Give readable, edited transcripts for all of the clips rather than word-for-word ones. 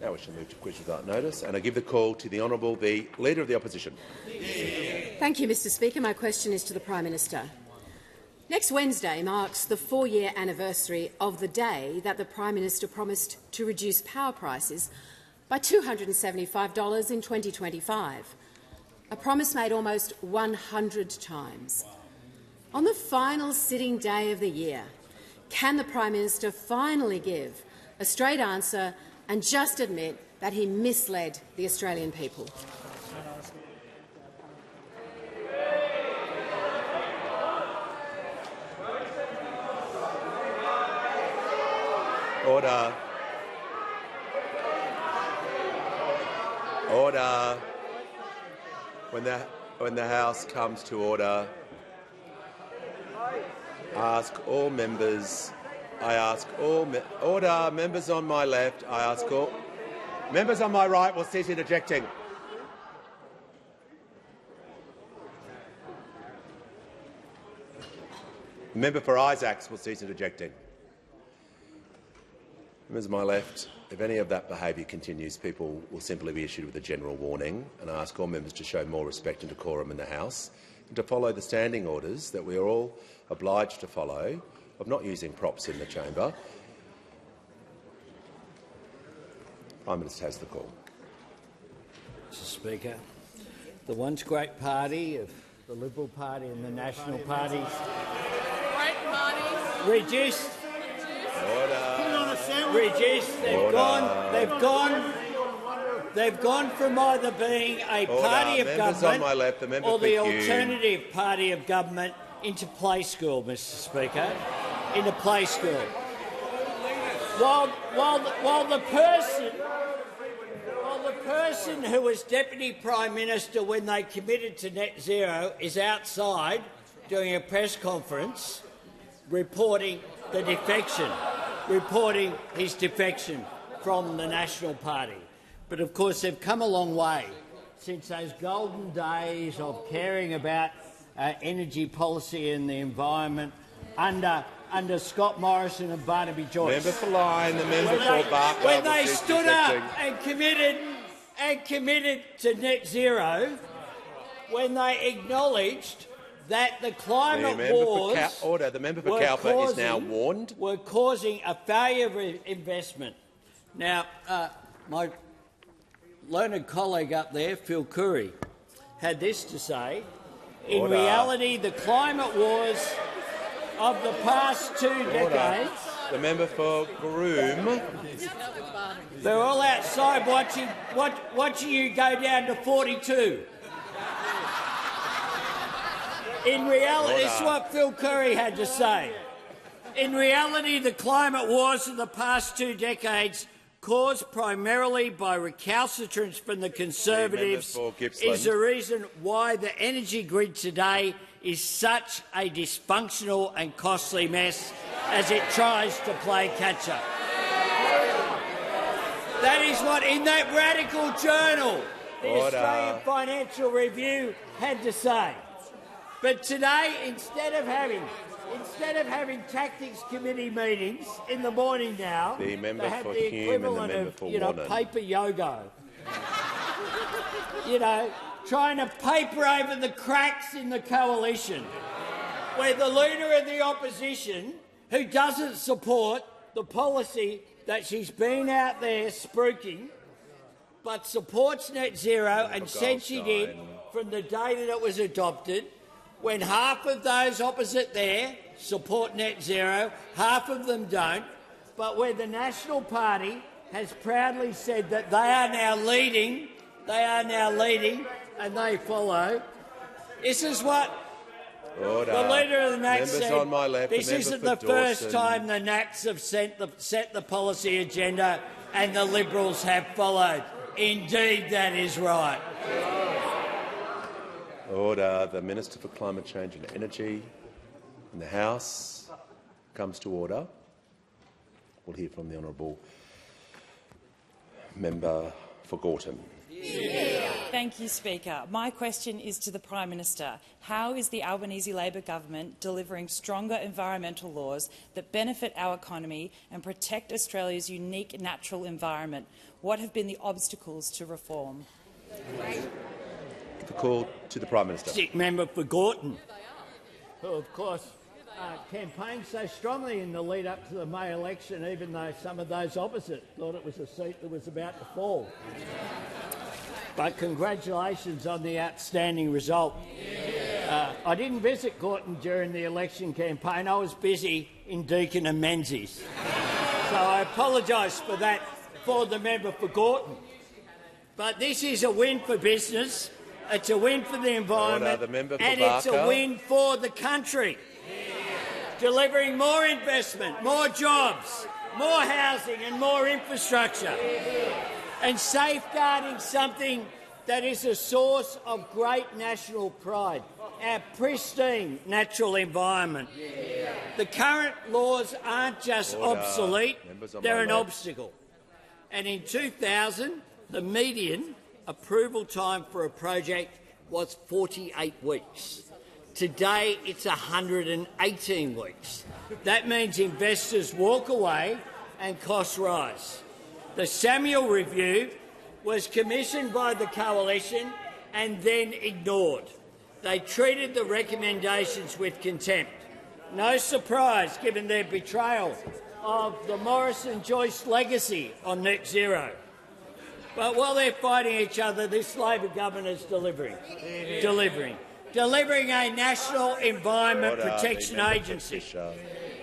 Now we shall move to questions without notice, and I give the call to the Honourable the Leader of the Opposition. Thank you, Mr Speaker. My question is to the Prime Minister. Next Wednesday marks the 4-year anniversary of the day that the Prime Minister promised to reduce power prices by $275 in 2025, a promise made almost 100 times. On the final sitting day of the year, can the Prime Minister finally give a straight answer and just admit that he misled the Australian people? Order. Order. When the House comes to order, order, members on my left, I ask all members on my right will cease interjecting. The member for Isaacs will cease interjecting. Members on my left, if any of that behaviour continues, people will simply be issued with a general warning, and I ask all members to show more respect and decorum in the House and to follow the standing orders that we are all obliged to follow of not using props in the chamber. Prime Minister has the call. Mr Speaker, the once great party of the Liberal Party and the National Party reduced. Reduced. They've gone from either being a party of government or the alternative party of government into play school, Mr Speaker, into play school. While the person who was Deputy Prime Minister when they committed to net zero is outside doing a press conference reporting the defection. Reporting his defection from the National Party. But of course they've come a long way since those golden days of caring about energy policy and the environment under Scott Morrison and Barnaby Joyce. Member for Lyne, the member for Burke. When they stood up and committed to net zero, when they acknowledged that the climate wars is now warned. Were causing a failure of investment. Now, my learned colleague up there, Phil Curry, had this to say. In reality, the climate wars of the past 2 decades... The member for Groom. They're all outside watching you go down to 42. In reality, this is what Phil Curry had to say. In reality, the climate wars of the past 2 decades, caused primarily by recalcitrance from the Conservatives, is the reason why the energy grid today is such a dysfunctional and costly mess as it tries to play catch-up. That is what, in that radical journal, the Australian Financial Review had to say. But today, instead of having tactics committee meetings in the morning now, they have the equivalent of paper yoga. Trying to paper over the cracks in the coalition, where the Leader of the Opposition, who doesn't support the policy that she's been out there spruiking, but supports net zero and said she did from the day that it was adopted, when half of those opposite there support net zero, half of them don't, but where the National Party has proudly said that they are now leading, and they follow. This is what the Leader of the NACS said. This isn't the first time the NACS have set the policy agenda and the Liberals have followed. Indeed, that is right. Order. The Minister for Climate Change and Energy in the House comes to order. We'll hear from the Honourable Member for Gorton. Yeah. Thank you, Speaker. My question is to the Prime Minister. How is the Albanese Labor government delivering stronger environmental laws that benefit our economy and protect Australia's unique natural environment? What have been the obstacles to reform? The call to the Prime Minister. Member for Gorton, who of course campaigned so strongly in the lead up to the May election, even though some of those opposite thought it was a seat that was about to fall. But congratulations on the outstanding result. I didn't visit Gorton during the election campaign. I was busy in Deakin and Menzies. So I apologise for that for the member for Gorton. But this is a win for business, it's a win for the environment, and it's a win for the country. Delivering more investment, more jobs, more housing and more infrastructure, and safeguarding something that is a source of great national pride, our pristine natural environment. The current laws aren't just obsolete, they're an obstacle. And in 2000, the median approval time for a project was 48 weeks. Today, it's 118 weeks. That means investors walk away and costs rise. The Samuel Review was commissioned by the Coalition and then ignored. They treated the recommendations with contempt. No surprise, given their betrayal of the Morrison-Joyce legacy on net zero. But while they're fighting each other, this Labor government is delivering a national environment protection agency,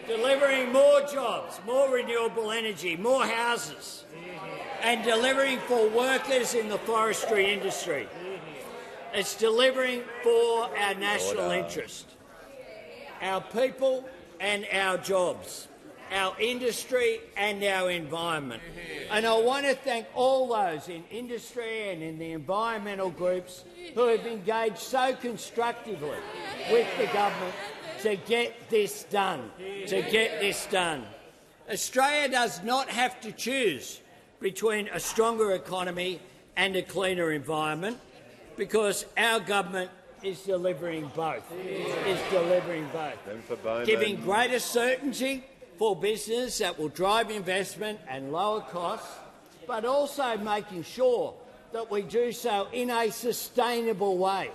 delivering more jobs, more renewable energy, more houses, and delivering for workers in the forestry industry. It's delivering for our national interest, our people and our jobs, our industry and our environment. And I want to thank all those in industry and in the environmental groups who have engaged so constructively with the government to get this done. Australia does not have to choose between a stronger economy and a cleaner environment, because our government is delivering both. Giving greater certainty for business that will drive investment and lower costs, but also making sure that we do so in a sustainable way.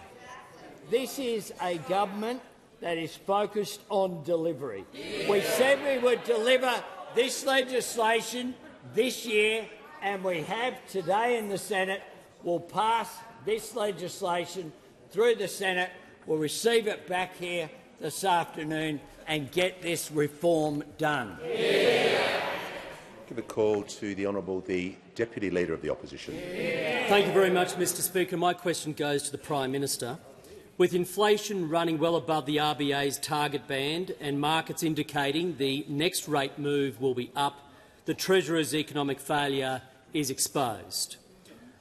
This is a government that is focused on delivery. We said we would deliver this legislation this year, and we have today in the Senate. We'll pass this legislation through the Senate. We'll receive it back here this afternoon and get this reform done. Give a call to the Honourable the Deputy Leader of the Opposition. Thank you very much, Mr Speaker. My question goes to the Prime Minister. With inflation running well above the RBA's target band and markets indicating the next rate move will be up, the Treasurer's economic failure is exposed.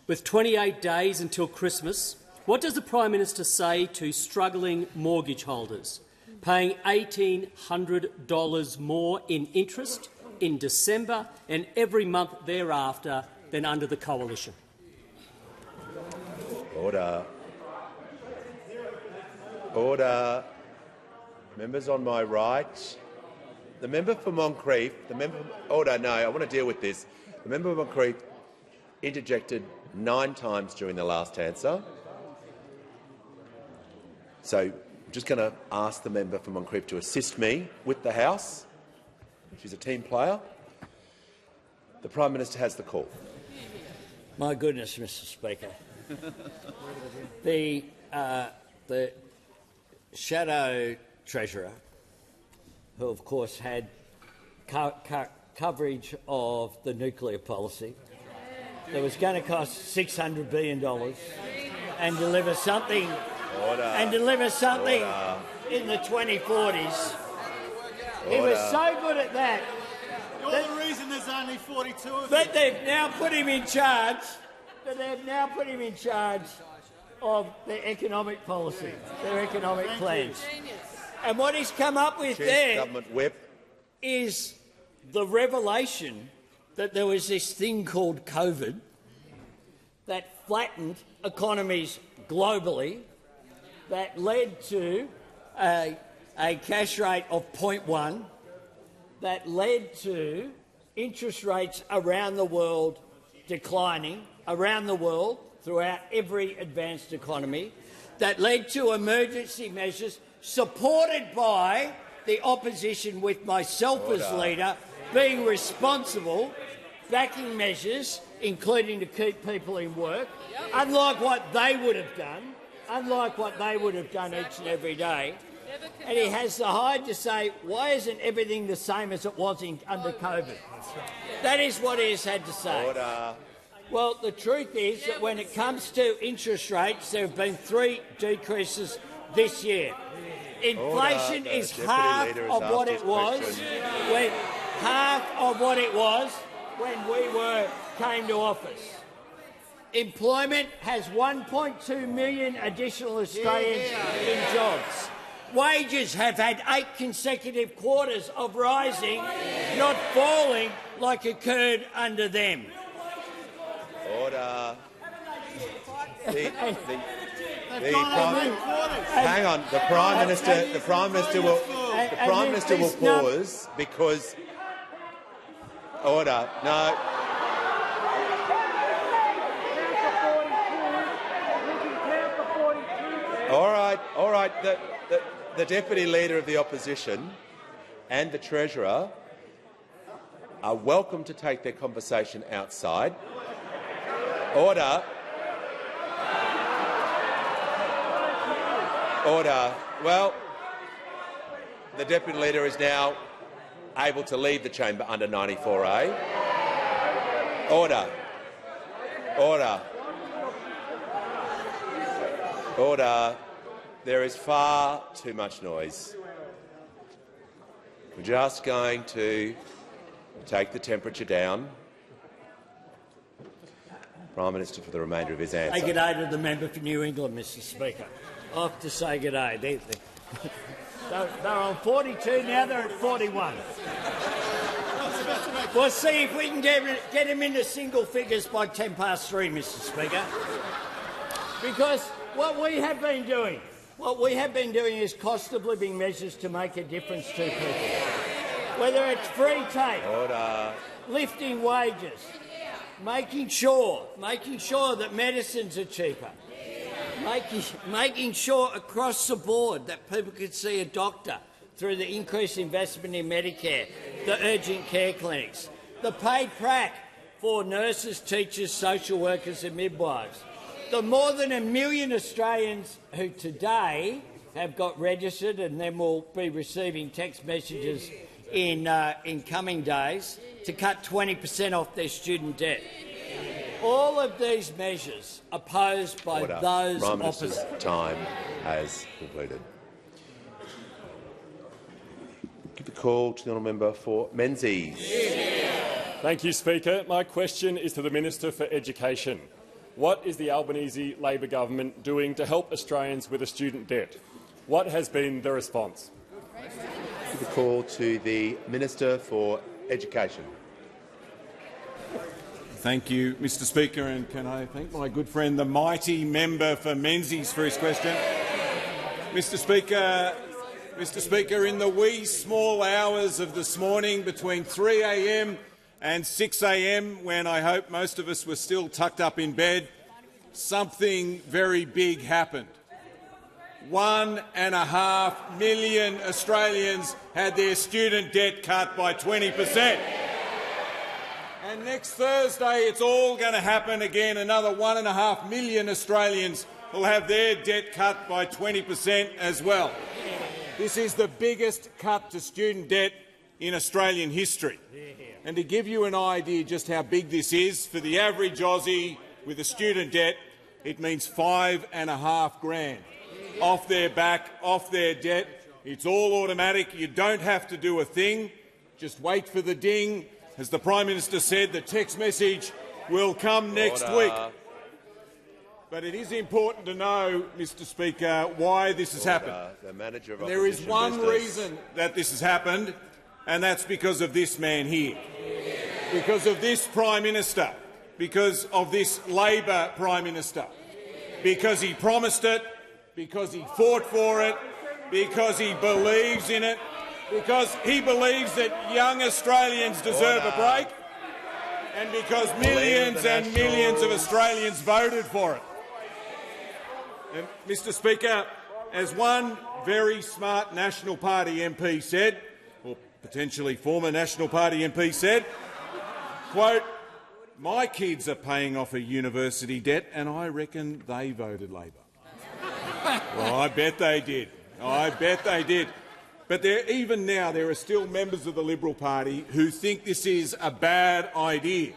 With 28 days until Christmas, what does the Prime Minister say to struggling mortgage holders paying $1,800 more in interest in December and every month thereafter than under the Coalition? Order. Order. Members on my right. The member for Moncrieff. Order. No, I want to deal with this. The member for Moncrieff interjected 9 times during the last answer. So I'm just going to ask the member for Moncrieff to assist me with the House. She's a team player. The Prime Minister has the call. My goodness, Mr Speaker. The Shadow Treasurer, who of course had coverage of the nuclear policy that was going to cost $600 billion and deliver something in the 2040s. He was so good at that. You're the reason there's only 42 of But they've now put him in charge. Of their economic policy, their economic plans. And what he's come up with there is the revelation that there was this thing called COVID that flattened economies globally, that led to a cash rate of 0.1, that led to interest rates around the world declining, around the world throughout every advanced economy, that led to emergency measures supported by the opposition, with myself as leader, being responsible, backing measures, including to keep people in work, unlike what they would have done, each and every day. And he has the hide to say, why isn't everything the same as it was under COVID? That is what he has had to say. Order. Well, the truth is that when it comes to interest rates, there have been 3 decreases this year. Inflation is half of what it was when we came to office. Employment has 1.2 million additional Australians in jobs. Wages have had 8 consecutive quarters of rising, not falling like occurred under them. Order. Hang on. The Prime Minister will pause because. Order. No. All right. The Deputy Leader of the Opposition and the Treasurer are welcome to take their conversation outside. Order. Well, the Deputy Leader is now able to leave the chamber under 94A. Order. There is far too much noise. We're just going to take the temperature down. Prime Minister for the remainder of his answer. Say good day to the member for New England, Mr Speaker. I have to say good day. They're on 42, now they're at 41. We'll see if we can get him into single figures by 3, Mr Speaker. Because what we have been doing is cost of living measures to make a difference to people. Whether it's free take, lifting wages, making sure that medicines are cheaper, making sure across the board that people could see a doctor through the increased investment in Medicare, the urgent care clinics, the paid prac for nurses, teachers, social workers and midwives. The more than 1 million Australians who today have got registered and then will be receiving text messages in coming days to cut 20% off their student debt. All of these measures opposed by those opposite. Time has concluded. Give the call to the honourable member for Menzies. Thank you, Speaker. My question is to the Minister for Education. What is the Albanese Labor government doing to help Australians with a student debt? What has been the response? Give the call to the Minister for Education. Thank you, Mr Speaker, and can I thank my good friend, the mighty member for Menzies, for his question. Mr Speaker, in the wee small hours of this morning between 3 a.m. and 6 a.m, when I hope most of us were still tucked up in bed, something very big happened. 1.5 million Australians had their student debt cut by 20%. And next Thursday it's all going to happen again. Another 1.5 million Australians will have their debt cut by 20% as well. This is the biggest cut to student debt in Australian history. And to give you an idea just how big this is, for the average Aussie with a student debt, it means $5,500 off their back, off their debt. It's all automatic. You don't have to do a thing. Just wait for the ding. As the Prime Minister said, the text message will come next week. But it is important to know, Mr Speaker, why this has happened. There is one reason that this has happened, and that's because of this man here, because of this Prime Minister, because of this Labor Prime Minister, because he promised it, because he fought for it, because he believes in it, because he believes that young Australians deserve a break, and because millions and millions of Australians voted for it. And, Mr Speaker, as one very smart National Party MP said, or potentially former National Party MP said, quote, "My kids are paying off a university debt and I reckon they voted Labor." Well, I bet they did. I bet they did. But even now there are still members of the Liberal Party who think this is a bad idea.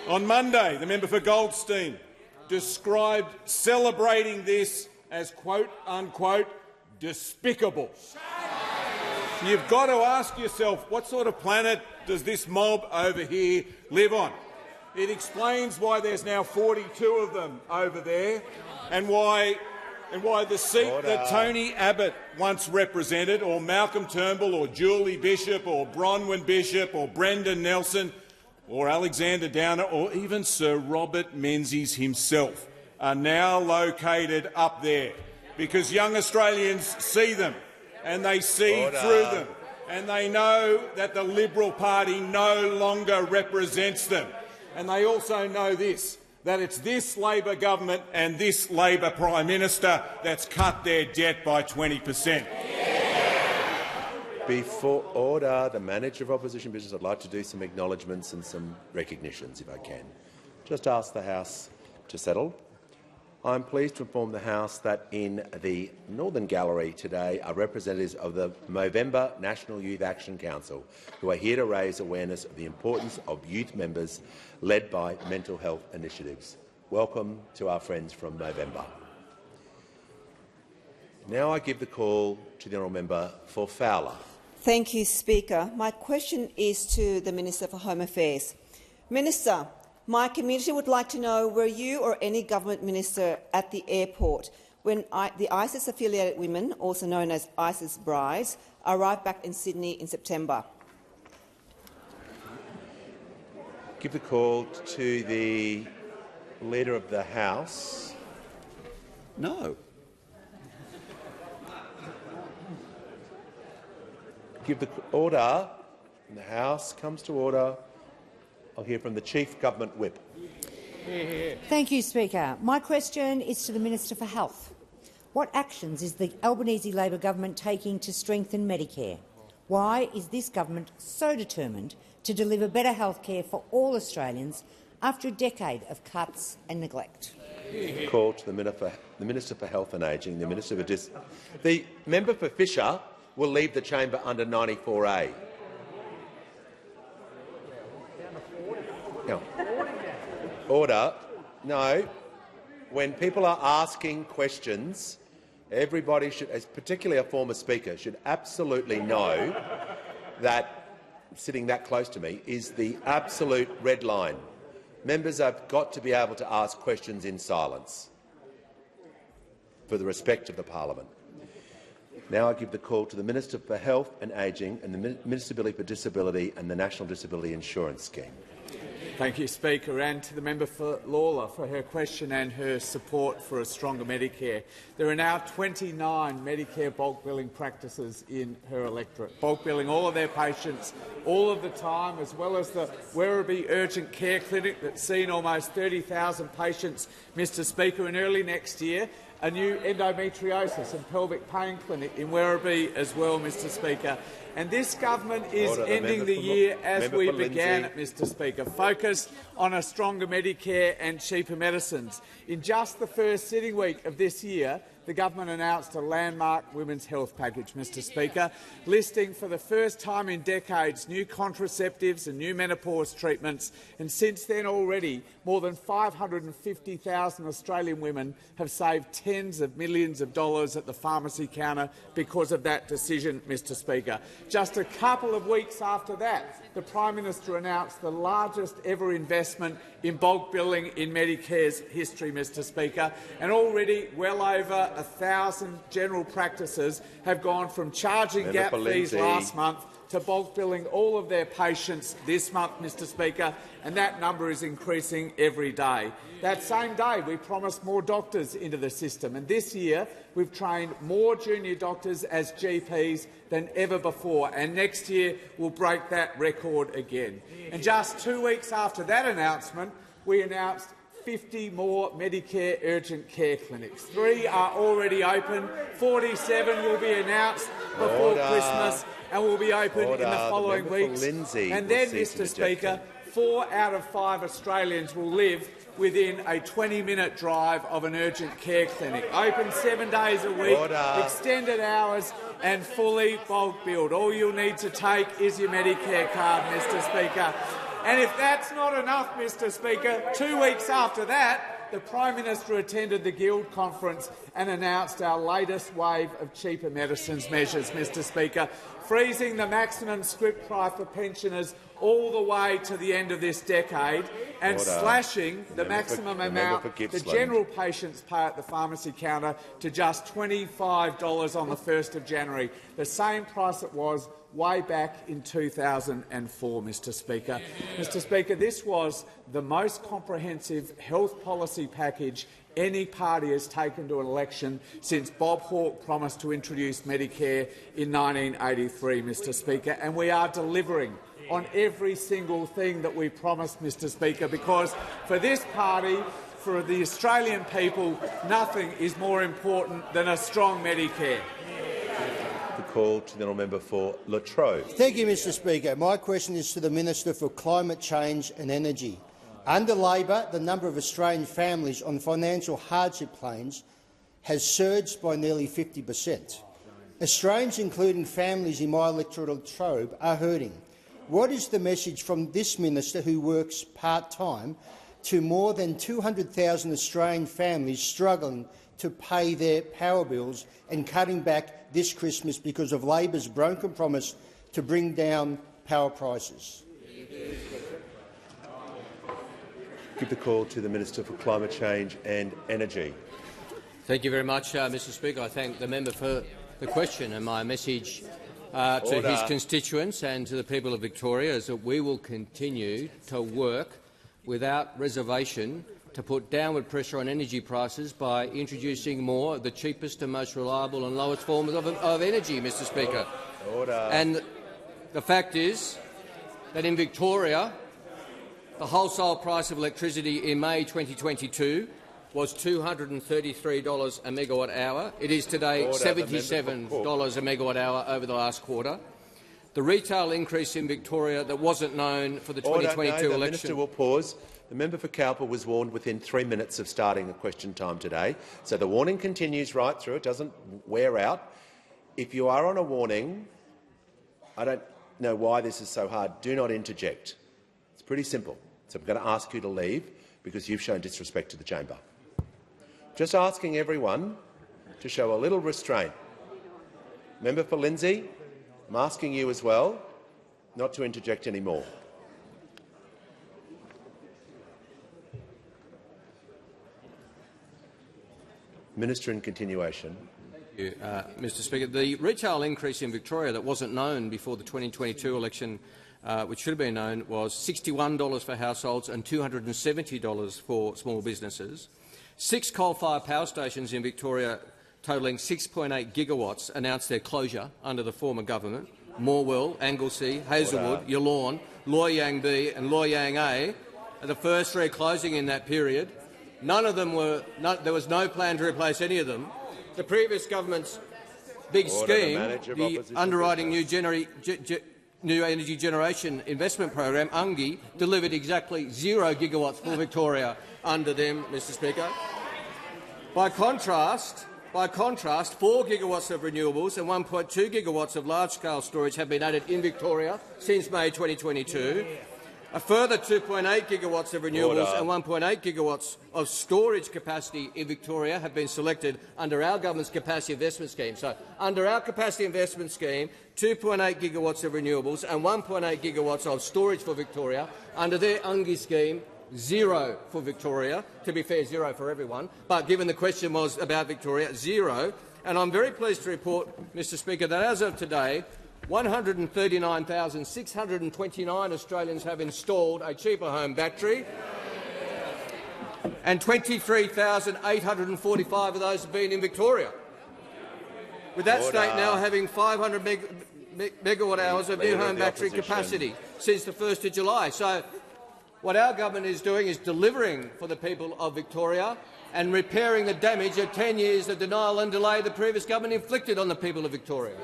On Monday, the member for Goldstein described celebrating this as quote-unquote despicable. You've got to ask yourself, what sort of planet does this mob over here live on? It explains why there's now 42 of them over there, and why the seat that Tony Abbott once represented, or Malcolm Turnbull, or Julie Bishop, or Bronwyn Bishop, or Brendan Nelson, or Alexander Downer, or even Sir Robert Menzies himself, are now located up there, because young Australians see them and they see through them, and they know that the Liberal Party no longer represents them. And they also know this, that it's this Labor government and this Labor Prime Minister that's cut their debt by 20%. Before order, the Manager of Opposition Business, I'd like to do some acknowledgements and some recognitions, if I can. Just ask the House to settle. I'm pleased to inform the House that in the Northern Gallery today are representatives of the Movember National Youth Action Council, who are here to raise awareness of the importance of youth members led by mental health initiatives. Welcome to our friends from Movember. Now I give the call to the honourable member for Fowler. Thank you, Speaker. My question is to the Minister for Home Affairs. Minister, my community would like to know, were you or any government minister at the airport when the ISIS-affiliated women, also known as ISIS brides, arrived back in Sydney in September? Give the call to the Leader of the House. No. Give the order. The House comes to order. I'll hear from the Chief Government Whip. Thank you, Speaker. My question is to the Minister for Health. What actions is the Albanese Labor government taking to strengthen Medicare? Why is this government so determined to deliver better health care for all Australians after a decade of cuts and neglect? Call to the Minister for Health and Ageing. The member for Fisher will leave the chamber under 94A. No. Order. No. When people are asking questions, everybody should, particularly a former speaker, should absolutely know that sitting that close to me is the absolute red line. Members have got to be able to ask questions in silence for the respect of the parliament. Now I give the call to the Minister for Health and Ageing and the Minister for Disability and the National Disability Insurance Scheme. Thank you, Speaker, and to the member for Lawler for her question and her support for a stronger Medicare. There are now 29 Medicare bulk billing practices in her electorate, bulk billing all of their patients all of the time, as well as the Werribee Urgent Care Clinic that's seen almost 30,000 patients, Mr Speaker, and early next year a new endometriosis and pelvic pain clinic in Werribee as well, Mr Speaker. And this government is ending the year as we began it, Mr Speaker, focused on a stronger Medicare and cheaper medicines. In just the first sitting week of this year, the government announced a landmark women's health package, Mr Speaker, listing for the first time in decades new contraceptives and new menopause treatments, and since then already more than 550,000 Australian women have saved tens of millions of dollars at the pharmacy counter because of that decision, Mr Speaker. Just a couple of weeks after that, the Prime Minister announced the largest ever investment in bulk billing in Medicare's history, Mr Speaker, and already well over 1,000 general practices have gone from charging gap fees last month to bulk billing all of their patients this month, Mr Speaker, and that number is increasing every day. That same day, we promised more doctors into the system, and this year we've trained more junior doctors as GPs than ever before, and next year we'll break that record again. And just 2 weeks after that announcement, we announced 50 more Medicare urgent care clinics. 3 are already open, 47 will be announced before Christmas and will be open in the following weeks. And then, Mr Speaker, 4 out of 5 Australians will live within a 20-minute drive of an urgent care clinic. Open 7 days a week, extended hours and fully bulk billed. All you'll need to take is your Medicare card, Mr Speaker. And if that's not enough, Mr Speaker, 2 weeks after that, the Prime Minister attended the Guild conference and announced our latest wave of cheaper medicines measures, Mr Speaker, freezing the maximum script price for pensioners all the way to the end of this decade and slashing the maximum amount the general patients pay at the pharmacy counter to just $25 on the 1st of January, the same price it was way back in 2004, Mr Speaker. Mr Speaker, this was the most comprehensive health policy package any party has taken to an election since Bob Hawke promised to introduce Medicare in 1983, Mr Speaker, and we are delivering on every single thing that we promised, Mr Speaker, because for this party, for the Australian people, nothing is more important than a strong Medicare. The call to the honourable member for Latrobe. Thank you, Mr Speaker. My question is to the Minister for Climate Change and Energy. Under Labor, the number of Australian families on financial hardship plans has surged by nearly 50%. Australians, including families in my electoral Latrobe, are hurting. What is the message from this minister, who works part-time, to more than 200,000 Australian families struggling to pay their power bills and cutting back this Christmas because of Labor's broken promise to bring down power prices? Give the call to the Minister for Climate Change and Energy. Thank you very much, Mr Speaker. I thank the member for the question, and my message to his constituents and to the people of Victoria is that we will continue to work without reservation to put downward pressure on energy prices by introducing more of the cheapest and most reliable and lowest forms of energy, Mr Speaker. And the fact is that in Victoria, the wholesale price of electricity in May 2022 was $233 a megawatt-hour. It is today $77 a megawatt-hour over the last quarter. The retail increase in Victoria that wasn't known for the 2022 election— The Minister will pause. The member for Cowper was warned within 3 minutes of starting the question time today, so the warning continues right through. It doesn't wear out. If you are on a warning, I don't know why this is so hard. Do not interject. It's pretty simple. So I'm going to ask you to leave because you've shown disrespect to the chamber. Just asking everyone to show a little restraint. Member for Lindsay, I'm asking you as well not to interject anymore. Minister in continuation. Thank you, Mr Speaker. The retail increase in Victoria that wasn't known before the 2022 election, which should have been known, was $61 for households and $270 for small businesses. 6 coal-fired power stations in Victoria totalling 6.8 gigawatts announced their closure under the former government. Morwell, Anglesea, Hazelwood, Yallourn, Loy Yang B and Loy Yang A are the first 3 closing in that period. None of them were. There was no plan to replace any of them. The previous government's big scheme, the underwriting new energy generation investment program, UNGI, delivered exactly 0 gigawatts for Victoria under them, Mr Speaker. By contrast, 4 gigawatts of renewables and 1.2 gigawatts of large-scale storage have been added in Victoria since May 2022. A further 2.8 gigawatts of renewables and 1.8 gigawatts of storage capacity in Victoria have been selected under our government's capacity investment scheme. So, under our capacity investment scheme, 2.8 gigawatts of renewables and 1.8 gigawatts of storage for Victoria. Under their UNGI scheme, 0 for Victoria. To be fair, 0 for everyone. But given the question was about Victoria, 0. And I'm very pleased to report, Mr Speaker, that as of today, 139,629 Australians have installed a cheaper home battery, and 23,845 of those have been in Victoria, with that state now having 500 megawatt hours of new home battery capacity since the 1st of July. So what our government is doing is delivering for the people of Victoria and repairing the damage of 10 years of denial and delay the previous government inflicted on the people of Victoria.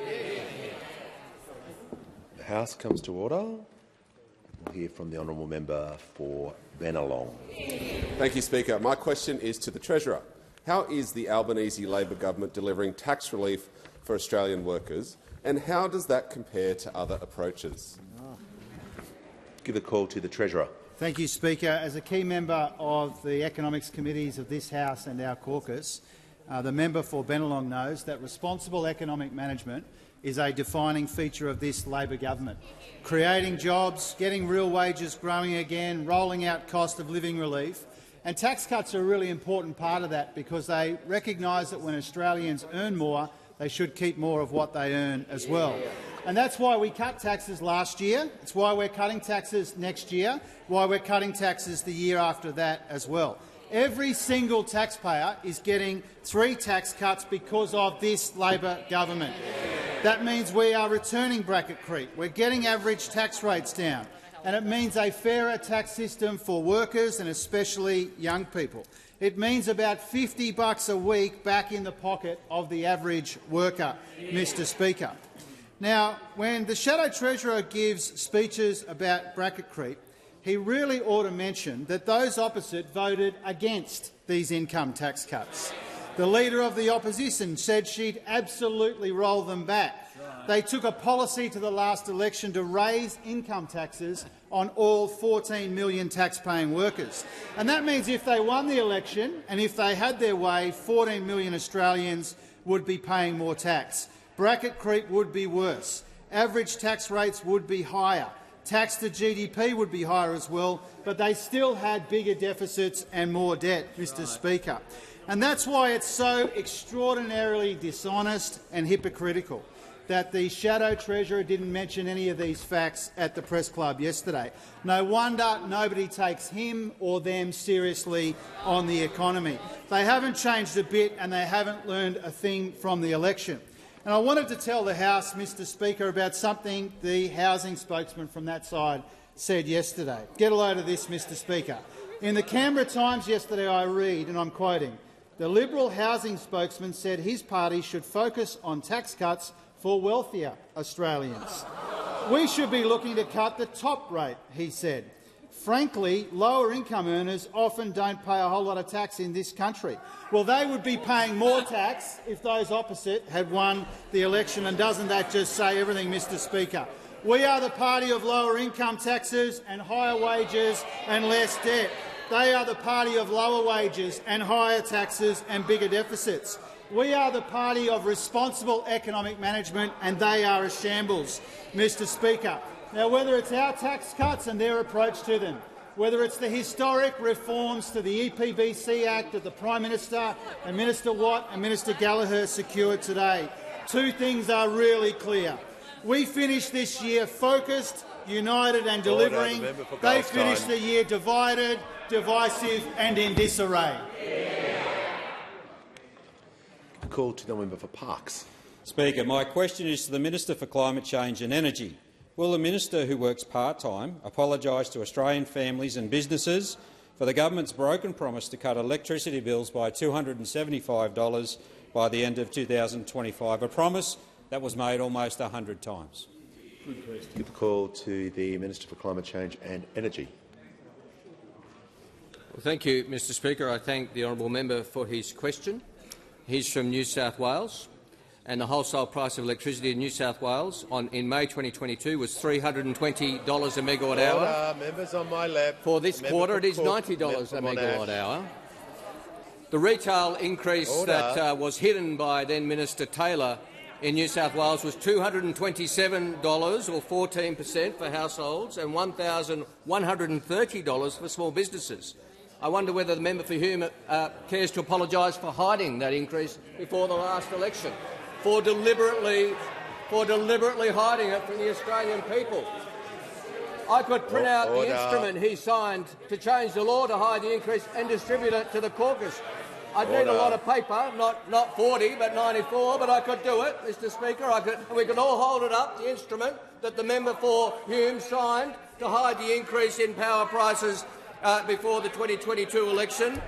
The House comes to order. We'll hear from the honourable member for Bennelong. Thank you, Speaker. My question is to the Treasurer. How is the Albanese Labor government delivering tax relief for Australian workers, and how does that compare to other approaches? Give a call to the Treasurer. Thank you, Speaker. As a key member of the economics committees of this House and our caucus, the member for Bennelong knows that responsible economic management is a defining feature of this Labor government. Creating jobs, getting real wages growing again, rolling out cost of living relief. And tax cuts are a really important part of that because they recognise that when Australians earn more, they should keep more of what they earn as well. And that's why we cut taxes last year. It's why we're cutting taxes next year, why we're cutting taxes the year after that as well. Every single taxpayer is getting 3 tax cuts because of this Labor government. That means we are returning bracket creep. We're getting average tax rates down. And it means a fairer tax system for workers and especially young people. It means about $50 a week back in the pocket of the average worker, Mr Speaker. Now, when the Shadow Treasurer gives speeches about bracket creep, he really ought to mention that those opposite voted against these income tax cuts. The Leader of the Opposition said she'd absolutely roll them back. They took a policy to the last election to raise income taxes on all 14 million tax-paying workers. And that means if they won the election and if they had their way, 14 million Australians would be paying more tax. Bracket creep would be worse. Average tax rates would be higher. Tax to GDP would be higher as well, but they still had bigger deficits and more debt, Mr Speaker. And that's why it's so extraordinarily dishonest and hypocritical that the Shadow Treasurer didn't mention any of these facts at the press club yesterday. No wonder nobody takes him or them seriously on the economy. They haven't changed a bit and they haven't learned a thing from the election. And I wanted to tell the House, Mr Speaker, about something the housing spokesman from that side said yesterday. Get a load of this, Mr Speaker. In the Canberra Times yesterday I read, and I'm quoting, the Liberal housing spokesman said his party should focus on tax cuts for wealthier Australians. We should be looking to cut the top rate, he said. Frankly, lower-income earners often don't pay a whole lot of tax in this country. Well, they would be paying more tax if those opposite had won the election, and doesn't that just say everything, Mr Speaker? We are the party of lower income taxes and higher wages and less debt. They are the party of lower wages and higher taxes and bigger deficits. We are the party of responsible economic management, and they are a shambles, Mr Speaker. Now, whether it's our tax cuts and their approach to them, whether it's the historic reforms to the EPBC Act that the Prime Minister and Minister Watt and Minister Gallagher secured today, 2 things are really clear. We finished this year focused, united and delivering. They finished the year divided, divisive and in disarray. Call to the member for Parkes. Speaker, my question is to the Minister for Climate Change and Energy. Will the minister who works part-time apologise to Australian families and businesses for the government's broken promise to cut electricity bills by $275 by the end of 2025, a promise that was made almost 100 times? Good question. Give the call to the Minister for Climate Change and Energy. Well, thank you, Mr Speaker. I thank the honourable member for his question. He's from New South Wales, and the wholesale price of electricity in New South Wales in May 2022 was $320 a megawatt hour. Members on my left. For this quarter, it is $90 a megawatt hour. The retail increase that was hidden by then-Minister Taylor in New South Wales was $227 or 14% for households and $1,130 for small businesses. I wonder whether the member for Hume cares to apologise for hiding that increase before the last election, for deliberately for deliberately hiding it from the Australian people. I could print out the instrument he signed to change the law to hide the increase and distribute it to the caucus. I'd need a lot of paper, not 40 but 94, but I could do it, Mr Speaker. We could all hold it up, the instrument that the member for Hume signed to hide the increase in power prices before the 2022 election.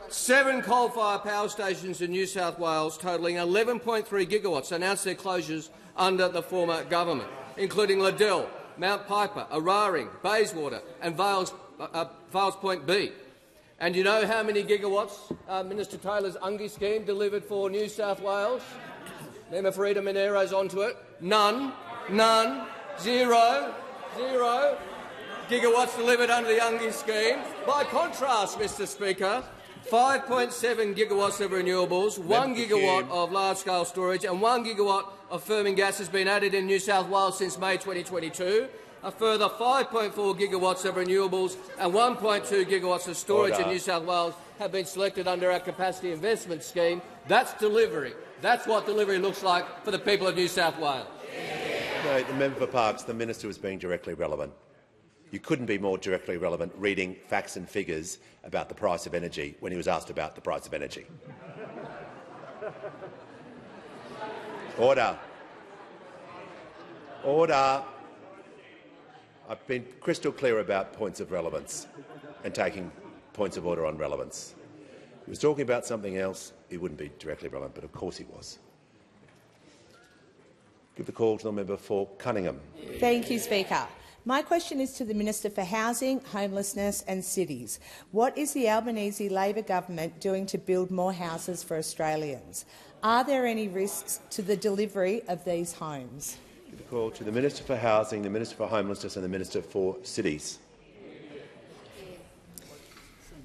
7 coal-fired power stations in New South Wales, totalling 11.3 gigawatts, announced their closures under the former government, including Liddell, Mount Piper, Araring, Bayswater and Vales Point B. And you know how many gigawatts Minister Taylor's UNGI scheme delivered for New South Wales? Member for Eden Minero's onto it. None, zero gigawatts delivered under the UNGI scheme. By contrast, Mr Speaker, 5.7 gigawatts of renewables, 1 gigawatt of large-scale storage and 1 gigawatt of firming gas has been added in New South Wales since May 2022. A further 5.4 gigawatts of renewables and 1.2 gigawatts of storage in New South Wales have been selected under our capacity investment scheme. That's delivery. That's what delivery looks like for the people of New South Wales. No, the member for Parkes, the minister was being directly relevant. You couldn't be more directly relevant reading facts and figures about the price of energy when he was asked about the price of energy. Order. Order. I've been crystal clear about points of relevance and taking points of order on relevance. If he was talking about something else, he wouldn't be directly relevant, but of course he was. Give the call to the member for Cunningham. Thank you, Speaker. My question is to the Minister for Housing, Homelessness and Cities. What is the Albanese Labor government doing to build more houses for Australians? Are there any risks to the delivery of these homes? Give the call to the Minister for Housing, the Minister for Homelessness and the Minister for Cities.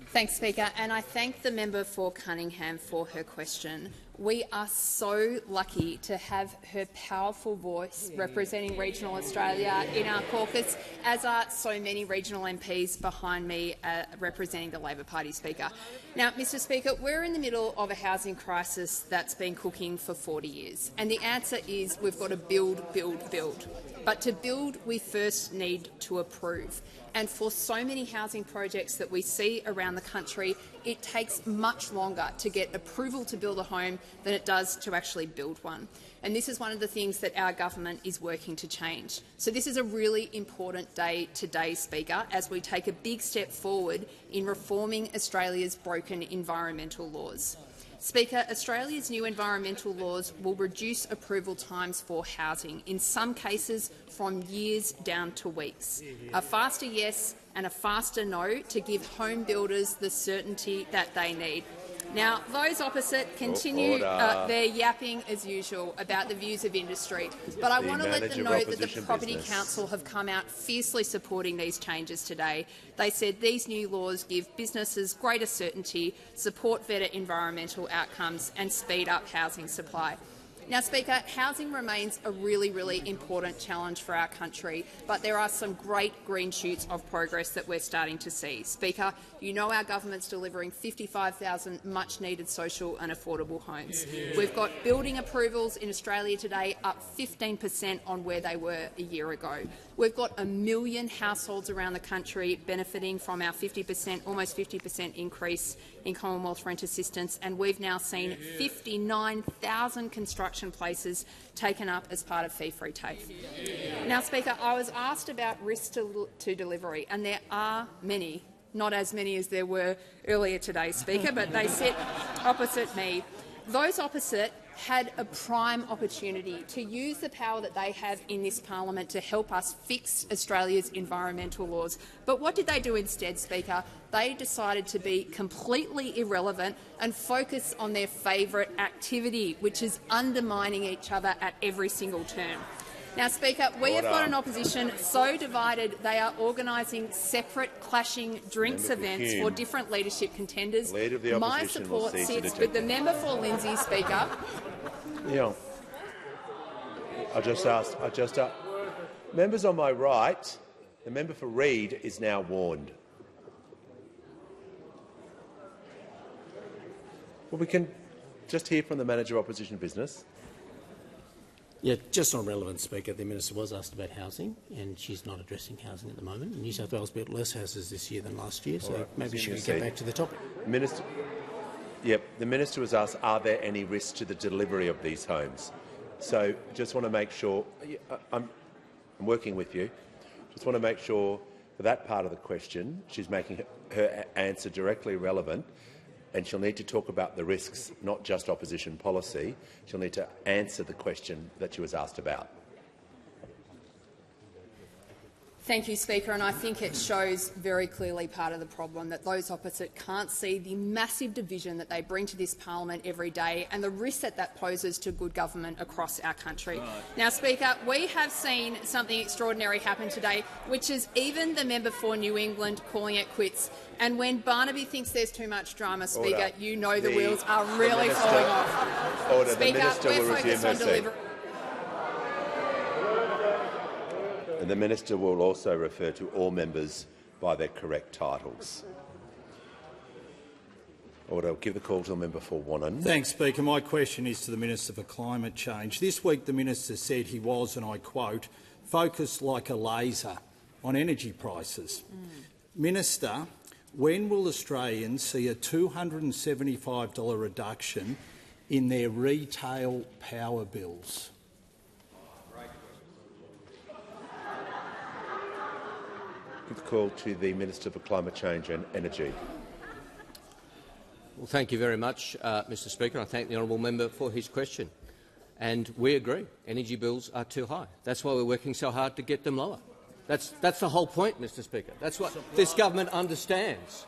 Thanks, Speaker, and I thank the member for Cunningham for her question. We are so lucky to have her powerful voice representing regional Australia in our caucus, as are so many regional MPs behind me representing the Labor Party, Speaker. Now, Mr Speaker, we're in the middle of a housing crisis that's been cooking for 40 years, and the answer is we've got to build, build, build. But to build, we first need to approve. And for so many housing projects that we see around the country, it takes much longer to get approval to build a home than it does to actually build one. And this is one of the things that our government is working to change. So this is a really important day today, Speaker, as we take a big step forward in reforming Australia's broken environmental laws. Speaker, Australia's new environmental laws will reduce approval times for housing, in some cases from years down to weeks. A faster yes and a faster no to give home builders the certainty that they need. Now, those opposite continue their yapping as usual about the views of industry, but I want to let them know that the Property Council have come out fiercely supporting these changes today. They said these new laws give businesses greater certainty, support better environmental outcomes and speed up housing supply. Now, Speaker, housing remains a really, really important challenge for our country, but there are some great green shoots of progress that we're starting to see. Speaker, you know our government's delivering 55,000 much-needed social and affordable homes. We've got building approvals in Australia today up 15% on where they were a year ago. We've got 1 million households around the country benefiting from our almost 50% increase in Commonwealth rent assistance, and we've now seen 59,000 construction places taken up as part of fee-free TAFE. Now, Speaker, I was asked about risks to delivery, and there are many, not as many as there were earlier today, Speaker, but they sit opposite me. Those opposite had a prime opportunity to use the power that they have in this parliament to help us fix Australia's environmental laws. But what did they do instead, Speaker? They decided to be completely irrelevant and focus on their favourite activity, which is undermining each other at every single turn. Now, Speaker, we have got an opposition so divided they are organising separate clashing drinks events for different leadership contenders. My support sits with the member for Lindsay, Speaker. Yeah. Members on my right, the member for Reid is now warned. Well, we can just hear from the Manager of Opposition Business. Yeah, just on relevant, Speaker, the Minister was asked about housing, and she's not addressing housing at the moment. New South Wales built less houses this year than last year, so right, maybe she could get back to the topic. Minister, yep, the Minister was asked, are there any risks to the delivery of these homes? So just want to make sure, I'm working with you, just want to make sure for that part of the question she's making her answer directly relevant, and she'll need to talk about the risks, not just opposition policy. She'll need to answer the question that she was asked about. Thank you, Speaker, and I think it shows very clearly part of the problem, that those opposite can't see the massive division that they bring to this parliament every day and the risk that that poses to good government across our country. Right. Now, Speaker, we have seen something extraordinary happen today, which is even the member for New England calling it quits. And when Barnaby thinks there's too much drama, Speaker, Order. you know the wheels are really falling off. Order. Speaker, the Minister we're will focused resume on her delivery. And the Minister will also refer to all members by their correct titles. Order. I'll give the call to the member for Wannon. Thanks, Speaker. My question is to the Minister for Climate Change. This week the Minister said he was, and I quote, focused like a laser on energy prices. Minister, when will Australians see a $275 reduction in their retail power bills? Give the call to the Minister for Climate Change and Energy. Well, thank you very much, Mr Speaker. I thank the honourable member for his question. And we agree, energy bills are too high. That's why we're working so hard to get them lower. That's the whole point, Mr Speaker. That's what this government understands.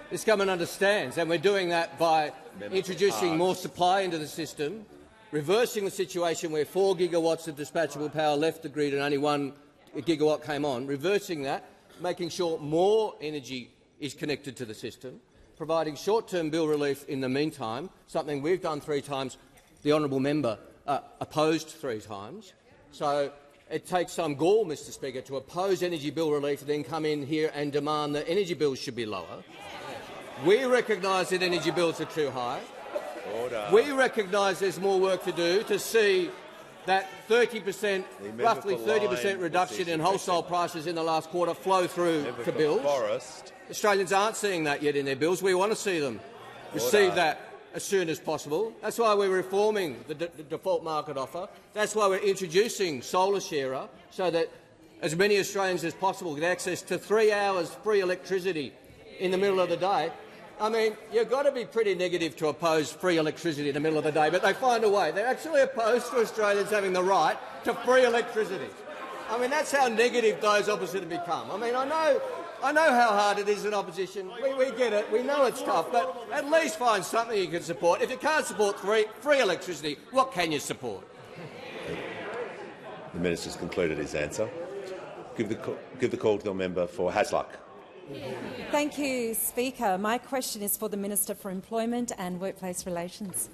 This government understands, and we're doing that by introducing more supply into the system, reversing the situation where 4 gigawatts of dispatchable power left the grid and only 1 gigawatt came on, reversing that, making sure more energy is connected to the system, providing short-term bill relief in the meantime, something we've done 3 times, the honourable member opposed 3 times. So it takes some gall, Mr Speaker, to oppose energy bill relief and then come in here and demand that energy bills should be lower. We recognise that energy bills are too high. Order. We recognise there's more work to do to see that 30%, roughly 30% reduction in wholesale prices in the last quarter flow through to bills. Forrest. Australians aren't seeing that yet in their bills. We want to see them receive that as soon as possible. That's why we're reforming the default market offer. That's why we're introducing solar sharer, so that as many Australians as possible get access to 3 hours free electricity in the middle of the day. I mean, you've got to be pretty negative to oppose free electricity in the middle of the day, but they find a way. They're actually opposed to Australians having the right to free electricity. I mean, that's how negative those opposite have become. I mean, I know how hard it is in opposition. We get it. We know it's tough, but at least find something you can support. If you can't support free electricity, what can you support? The Minister's concluded his answer. Give the call to the member for Hasluck. Thank you, Speaker. My question is for the Minister for Employment and Workplace Relations.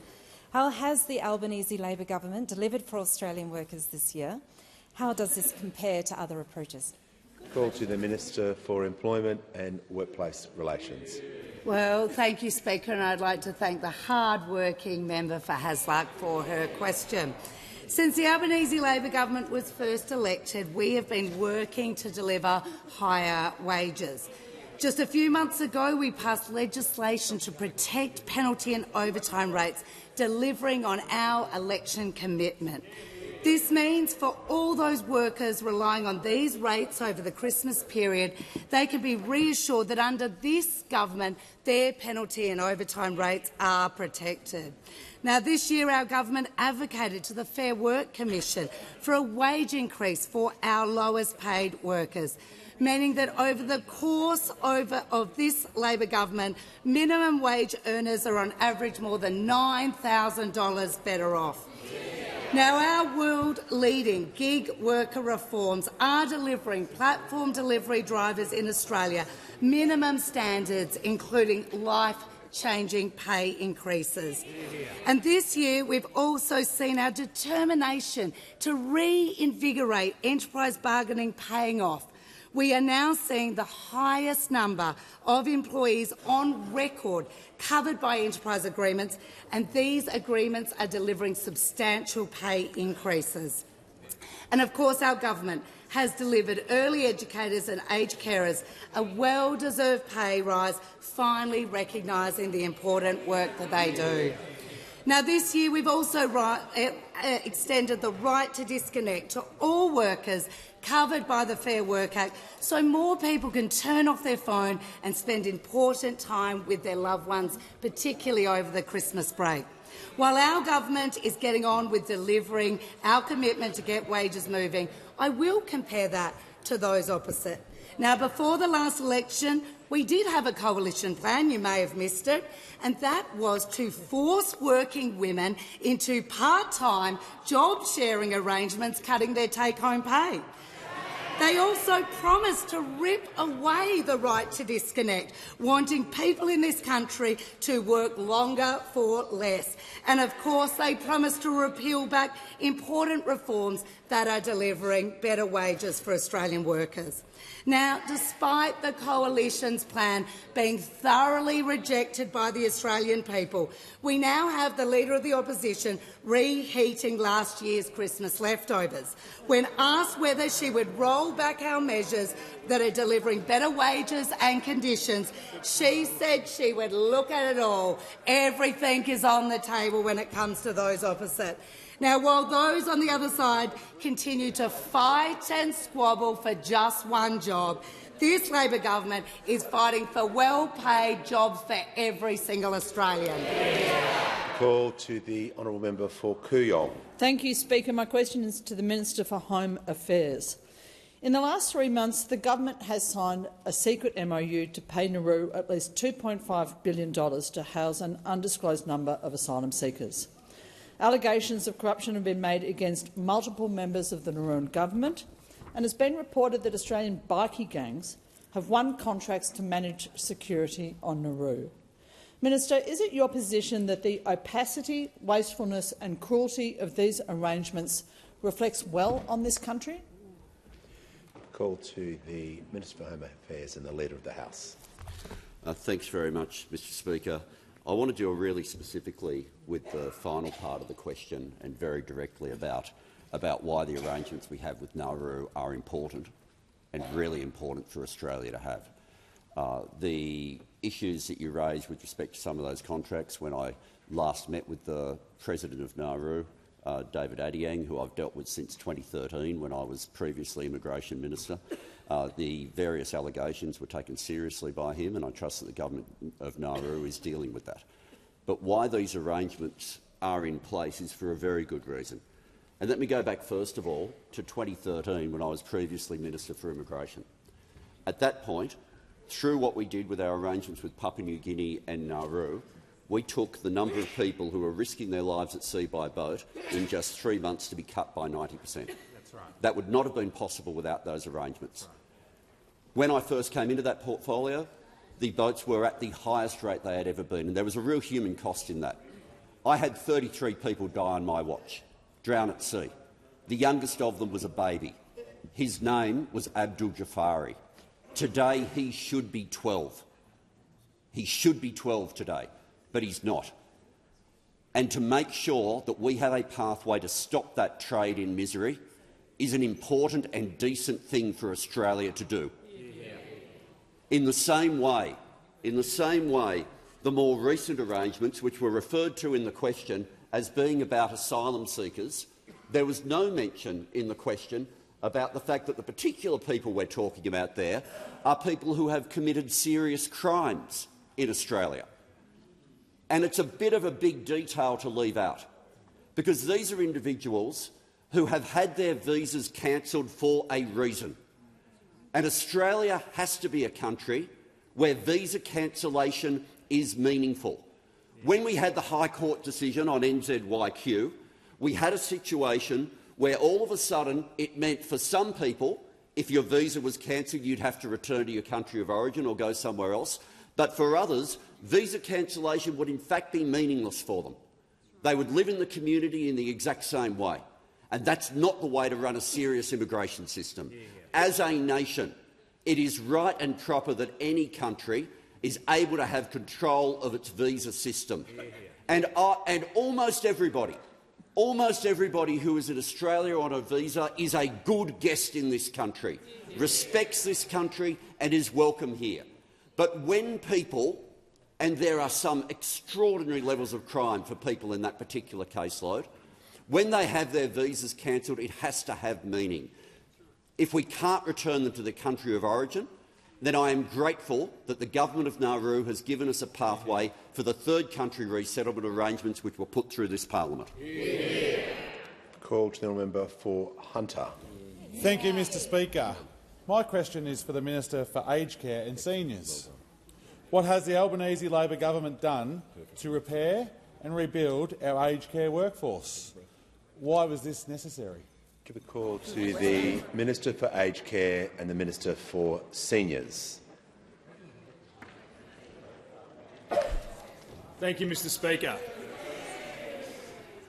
How has the Albanese Labor government delivered for Australian workers this year? How does this compare to other approaches? Call to the Minister for Employment and Workplace Relations. Well, thank you, Speaker, and I'd like to thank the hard-working member for Hasluck for her question. Since the Albanese Labor government was first elected, we have been working to deliver higher wages. Just a few months ago, we passed legislation to protect penalty and overtime rates, delivering on our election commitment. This means for all those workers relying on these rates over the Christmas period, they can be reassured that under this government, their penalty and overtime rates are protected. Now, this year our government advocated to the Fair Work Commission for a wage increase for our lowest paid workers, meaning that over the course of this Labor government, minimum wage earners are on average more than $9,000 better off. Now, our world-leading gig worker reforms are delivering platform delivery drivers in Australia minimum standards, including life-changing pay increases. And this year, we've also seen our determination to reinvigorate enterprise bargaining paying off, We are now seeing the highest number of employees on record covered by enterprise agreements, and these agreements are delivering substantial pay increases. And of course, our government has delivered early educators and aged carers a well-deserved pay rise, finally recognising the important work that they do. Now, this year we've also extended the right to disconnect to all workers covered by the Fair Work Act, so more people can turn off their phone and spend important time with their loved ones, particularly over the Christmas break. While our government is getting on with delivering our commitment to get wages moving, I will compare that to those opposite. Now, before the last election, we did have a coalition plan, you may have missed it, and that was to force working women into part-time job-sharing arrangements, cutting their take-home pay. They also promised to rip away the right to disconnect, wanting people in this country to work longer for less. And of course, they promised to repeal back important reforms that are delivering better wages for Australian workers. Now, despite the Coalition's plan being thoroughly rejected by the Australian people, we now have the Leader of the Opposition reheating last year's Christmas leftovers. When asked whether she would roll back our measures that are delivering better wages and conditions, she said she would look at it all. Everything is on the table when it comes to those opposite. Now, while those on the other side continue to fight and squabble for just one job, this Labor government is fighting for well-paid jobs for every single Australian. Call to the honourable member for Kooyong. Thank you, Speaker. My question is to the Minister for Home Affairs. In the last 3 months, the government has signed a secret MOU to pay Nauru at least $2.5 billion to house an undisclosed number of asylum seekers. Allegations of corruption have been made against multiple members of the Nauruan government, and it's been reported that Australian bikie gangs have won contracts to manage security on Nauru. Minister, is it your position that the opacity, wastefulness and cruelty of these arrangements reflects well on this country? Call to the Minister for Home Affairs and the Leader of the House. Thanks very much, Mr Speaker. I want to deal really specifically with the final part of the question and very directly about why the arrangements we have with Nauru are important and really important for Australia to have. The issues that you raised with respect to some of those contracts, when I last met with the President of Nauru, David Adiang, who I've dealt with since 2013 when I was previously Immigration Minister, the various allegations were taken seriously by him, and I trust that the Government of Nauru is dealing with that. But why these arrangements are in place is for a very good reason. And let me go back first of all to 2013 when I was previously Minister for Immigration. At that point, through what we did with our arrangements with Papua New Guinea and Nauru, we took the number of people who were risking their lives at sea by boat in just 3 months to be cut by 90%. That's right. That would not have been possible without those arrangements. When I first came into that portfolio, the boats were at the highest rate they had ever been, and there was a real human cost in that. I had 33 people die on my watch, drown at sea. The youngest of them was a baby. His name was Abdul Jafari. Today he should be 12. He should be 12 today, but he's not. And to make sure that we have a pathway to stop that trade in misery is an important and decent thing for Australia to do. In the same way, the more recent arrangements, which were referred to in the question as being about asylum seekers, there was no mention in the question about the fact that the particular people we're talking about there are people who have committed serious crimes in Australia. And it's a bit of a big detail to leave out, because these are individuals who have had their visas cancelled for a reason. And Australia has to be a country where visa cancellation is meaningful. When we had the High Court decision on NZYQ, we had a situation where all of a sudden it meant for some people, if your visa was cancelled, you'd have to return to your country of origin or go somewhere else. But for others, visa cancellation would in fact be meaningless for them. They would live in the community in the exact same way. And that's not the way to run a serious immigration system. As a nation, It is right and proper that any country is able to have control of its visa system. And almost everybody who is in Australia on a visa is a good guest in this country, respects this country and is welcome here. But when people, and there are some extraordinary levels of crime for people in that particular caseload, when they have their visas cancelled, it has to have meaning. If we can't return them to their country of origin, then I am grateful that the Government of Nauru has given us a pathway for the third country resettlement arrangements which were put through this parliament. Yeah. Call to the member for Hunter. Thank you, Mr Speaker. My question is for the Minister for Aged Care and Seniors. What has the Albanese Labor government done to repair and rebuild our aged care workforce? Why was this necessary? Give a call to the Minister for Aged Care and the Minister for Seniors. Thank you, Mr Speaker.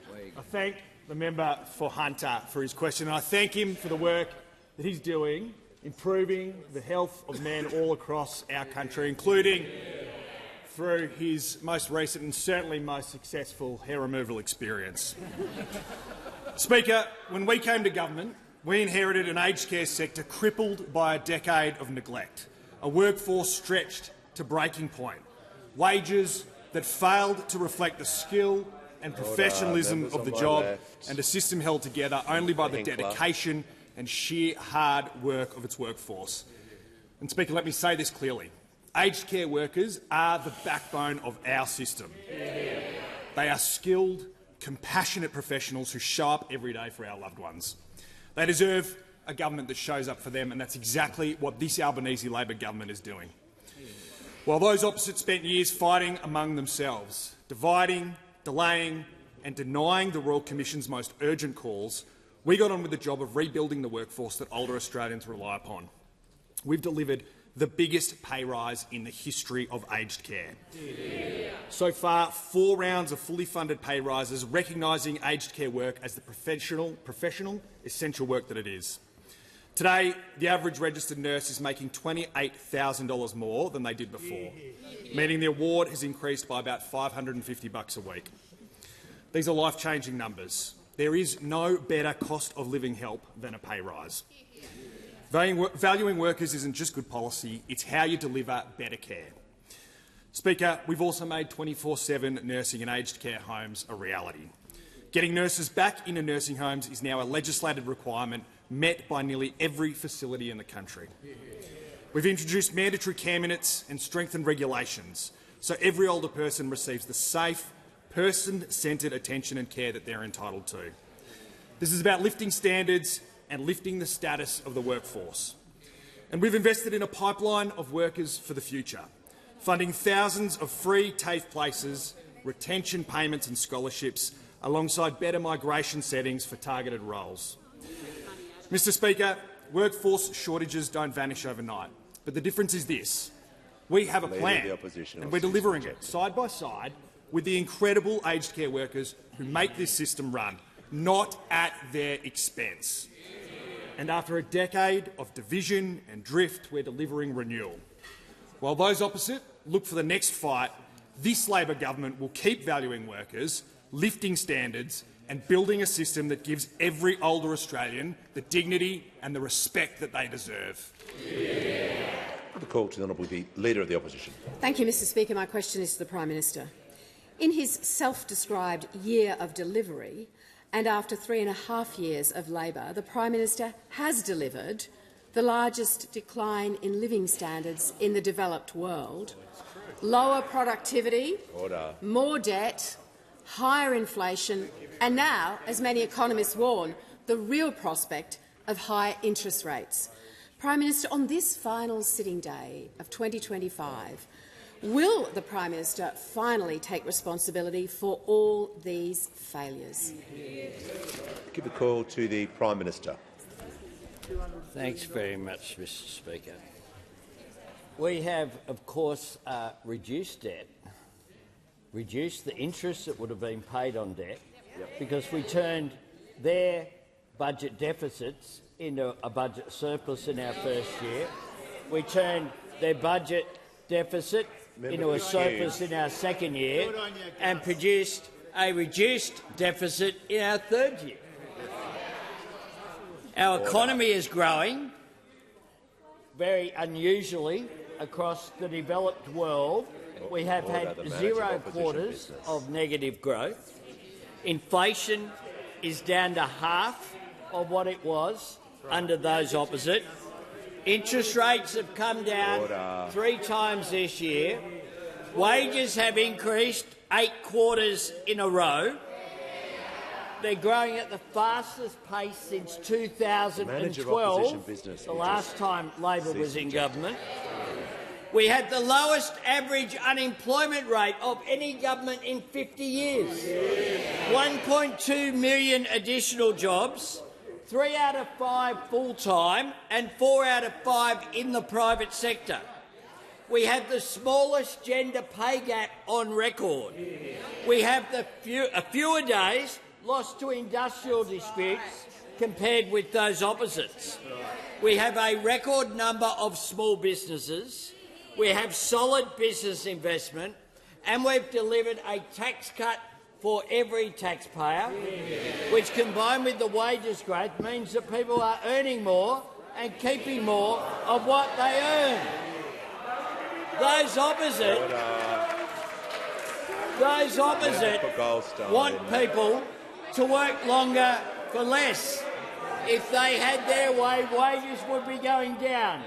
I thank the member for Hunter for his question, and I thank him for the work that he's doing improving the health of men all across our country, including through his most recent and certainly most successful hair removal experience. Speaker, when we came to government, we inherited an aged care sector crippled by a decade of neglect, a workforce stretched to breaking point, wages that failed to reflect the skill and professionalism of the job, and a system held together only by the dedication and sheer hard work of its workforce. And, Speaker, let me say this clearly. Aged care workers are the backbone of our system. They are skilled, compassionate professionals who show up every day for our loved ones. They deserve a government that shows up for them, and that's exactly what this Albanese Labor government is doing. While those opposite spent years fighting among themselves, dividing, delaying and denying the Royal Commission's most urgent calls, we got on with the job of rebuilding the workforce that older Australians rely upon. We've delivered the biggest pay rise in the history of aged care. So far, 4 rounds of fully funded pay rises recognising aged care work as the professional, essential work that it is. Today, the average registered nurse is making $28,000 more than they did before, meaning the award has increased by about $550 a week. These are life-changing numbers. There is no better cost of living help than a pay rise. Valuing workers isn't just good policy, it's how you deliver better care. Speaker, we've also made 24/7 nursing in aged care homes a reality. Getting nurses back into nursing homes is now a legislated requirement met by nearly every facility in the country. We've introduced mandatory care minutes and strengthened regulations so every older person receives the safe, person-centred attention and care that they're entitled to. This is about lifting standards and lifting the status of the workforce. And we've invested in a pipeline of workers for the future, funding thousands of free TAFE places, retention payments and scholarships, alongside better migration settings for targeted roles. Mr Speaker, workforce shortages don't vanish overnight, but the difference is this. We have a plan, and we're delivering it side by side with the incredible aged care workers who make this system run, not at their expense. And after a decade of division and drift, we're delivering renewal. While those opposite look for the next fight, this Labor government will keep valuing workers, lifting standards and building a system that gives every older Australian the dignity and the respect that they deserve. The call to the Honourable Leader of the Opposition. Thank you, Mr Speaker. My question is to the Prime Minister. In his self-described year of delivery, and after 3.5 years of Labor, the Prime Minister has delivered the largest decline in living standards in the developed world, lower productivity, more debt, higher inflation, and now, as many economists warn, the real prospect of higher interest rates. Prime Minister, on this final sitting day of 2025, will the Prime Minister finally take responsibility for all these failures? Give a call to the Prime Minister. Thanks very much, Mr Speaker. We have, of course, reduced debt, reduced the interest that would have been paid on debt, because we turned their budget deficits into a budget surplus in our first year. we turned their budget deficit into a surplus in our second year and produced a reduced deficit in our third year. Our economy is growing very unusually across the developed world. We have had 0 quarters of negative growth. Inflation is down to half of what it was under those opposite. Interest rates have come down 3 times this year. Wages have increased 8 quarters in a row. They're growing at the fastest pace since 2012, the last time Labor was in government. We had the lowest average unemployment rate of any government in 50 years. 1.2 million additional jobs, 3 out of 5 full-time and 4 out of 5 in the private sector. We have the smallest gender pay gap on record. We have fewer days lost to industrial disputes compared with those opposites. We have a record number of small businesses. We have solid business investment, and we've delivered a tax cut for every taxpayer, which, combined with the wages growth, means that people are earning more and keeping more of what they earn. Those opposite want people to work longer for less. If they had their way, wages would be going down.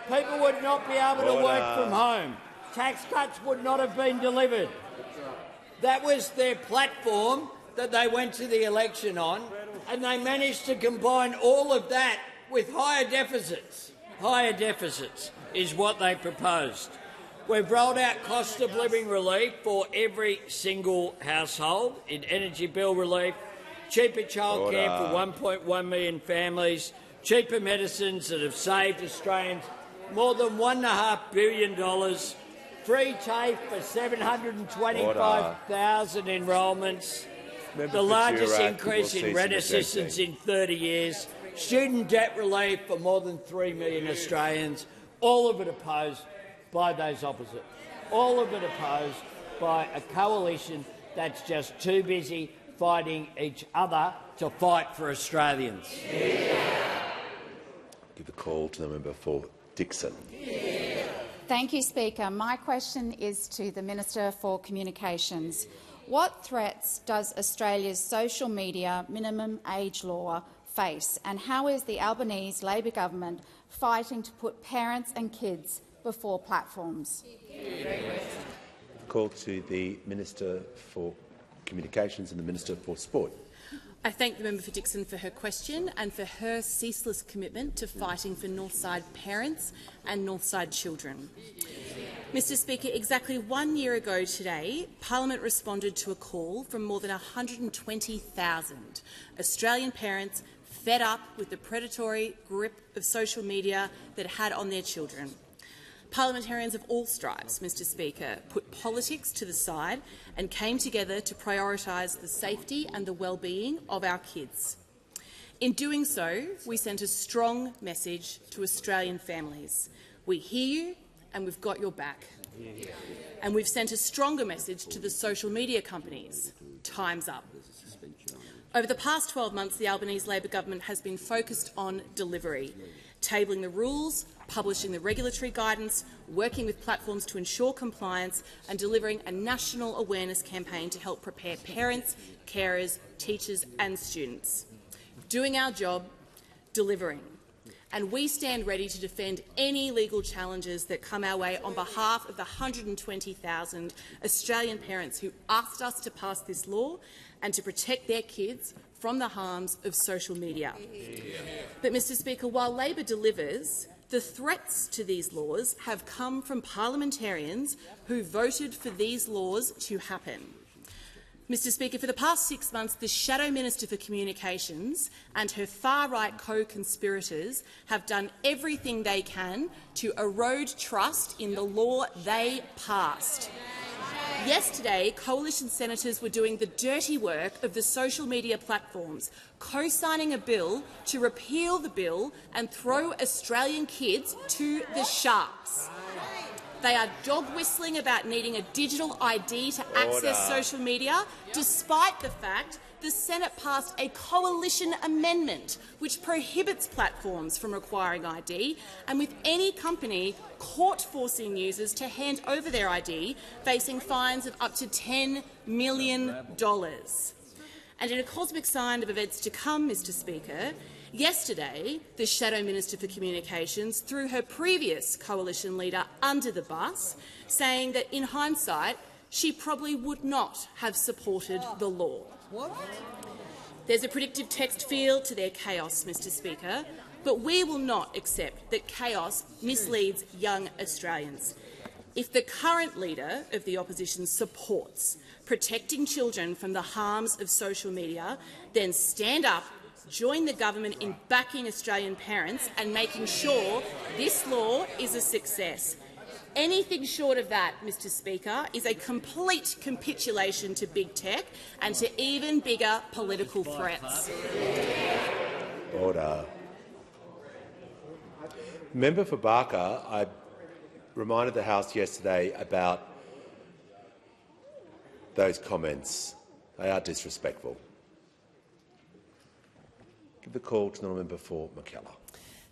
People would not be able to work from home. Tax cuts would not have been delivered. That was their platform that they went to the election on, and they managed to combine all of that with higher deficits. Higher deficits is what they proposed. We've rolled out cost of living relief for every single household in energy bill relief, cheaper childcare for 1.1 million families, cheaper medicines that have saved Australians more than $1.5 billion, free TAFE for 725,000 enrolments, the largest increase in rent assistance in 30 years, student debt relief for more than 3 million Australians, all of it opposed by those opposite. All of it opposed by a coalition that's just too busy fighting each other to fight for Australians. Give the call to the member for Dixon. Thank you, Speaker. My question is to the Minister for Communications. What threats does Australia's social media minimum age law face, and how is the Albanese Labor government fighting to put parents and kids before platforms? Call to the Minister for Communications and the Minister for Sport. I thank the member for Dixon for her question and for her ceaseless commitment to fighting for Northside parents and Northside children. Mr Speaker, exactly 1 year ago today, Parliament responded to a call from more than 120,000 Australian parents fed up with the predatory grip of social media that it had on their children. Parliamentarians of all stripes, Mr Speaker, put politics to the side and came together to prioritise the safety and the well-being of our kids. In doing so, we sent a strong message to Australian families. We hear you and we've got your back. And we've sent a stronger message to the social media companies. Time's up. Over the past 12 months, the Albanese Labor government has been focused on delivery, tabling the rules, publishing the regulatory guidance, working with platforms to ensure compliance and delivering a national awareness campaign to help prepare parents, carers, teachers and students. Doing our job, delivering. And we stand ready to defend any legal challenges that come our way on behalf of the 120,000 Australian parents who asked us to pass this law and to protect their kids from the harms of social media. But, Mr Speaker, while Labor delivers, the threats to these laws have come from parliamentarians who voted for these laws to happen. Mr Speaker, for the past 6 months, the Shadow Minister for Communications and her far-right co-conspirators have done everything they can to erode trust in the law they passed. Yesterday, coalition senators were doing the dirty work of the social media platforms, co-signing a bill to repeal the bill and throw Australian kids to the sharks. They are dog-whistling about needing a digital ID to access social media, despite the fact the Senate passed a coalition amendment which prohibits platforms from requiring ID, and with any company caught forcing users to hand over their ID facing fines of up to $10 million. And in a cosmic sign of events to come, Mr Speaker, yesterday the Shadow Minister for Communications threw her previous coalition leader under the bus, saying that in hindsight she probably would not have supported the law. There's a predictive text field to their chaos, Mr Speaker, but we will not accept that chaos misleads young Australians. If the current leader of the opposition supports protecting children from the harms of social media, then stand up, join the government in backing Australian parents and making sure this law is a success. Anything short of that, Mr Speaker, is a complete capitulation to big tech and to even bigger political threats. Order. Member for Barker, I reminded the House yesterday about those comments. They are disrespectful. Give the call to the member for McKellar.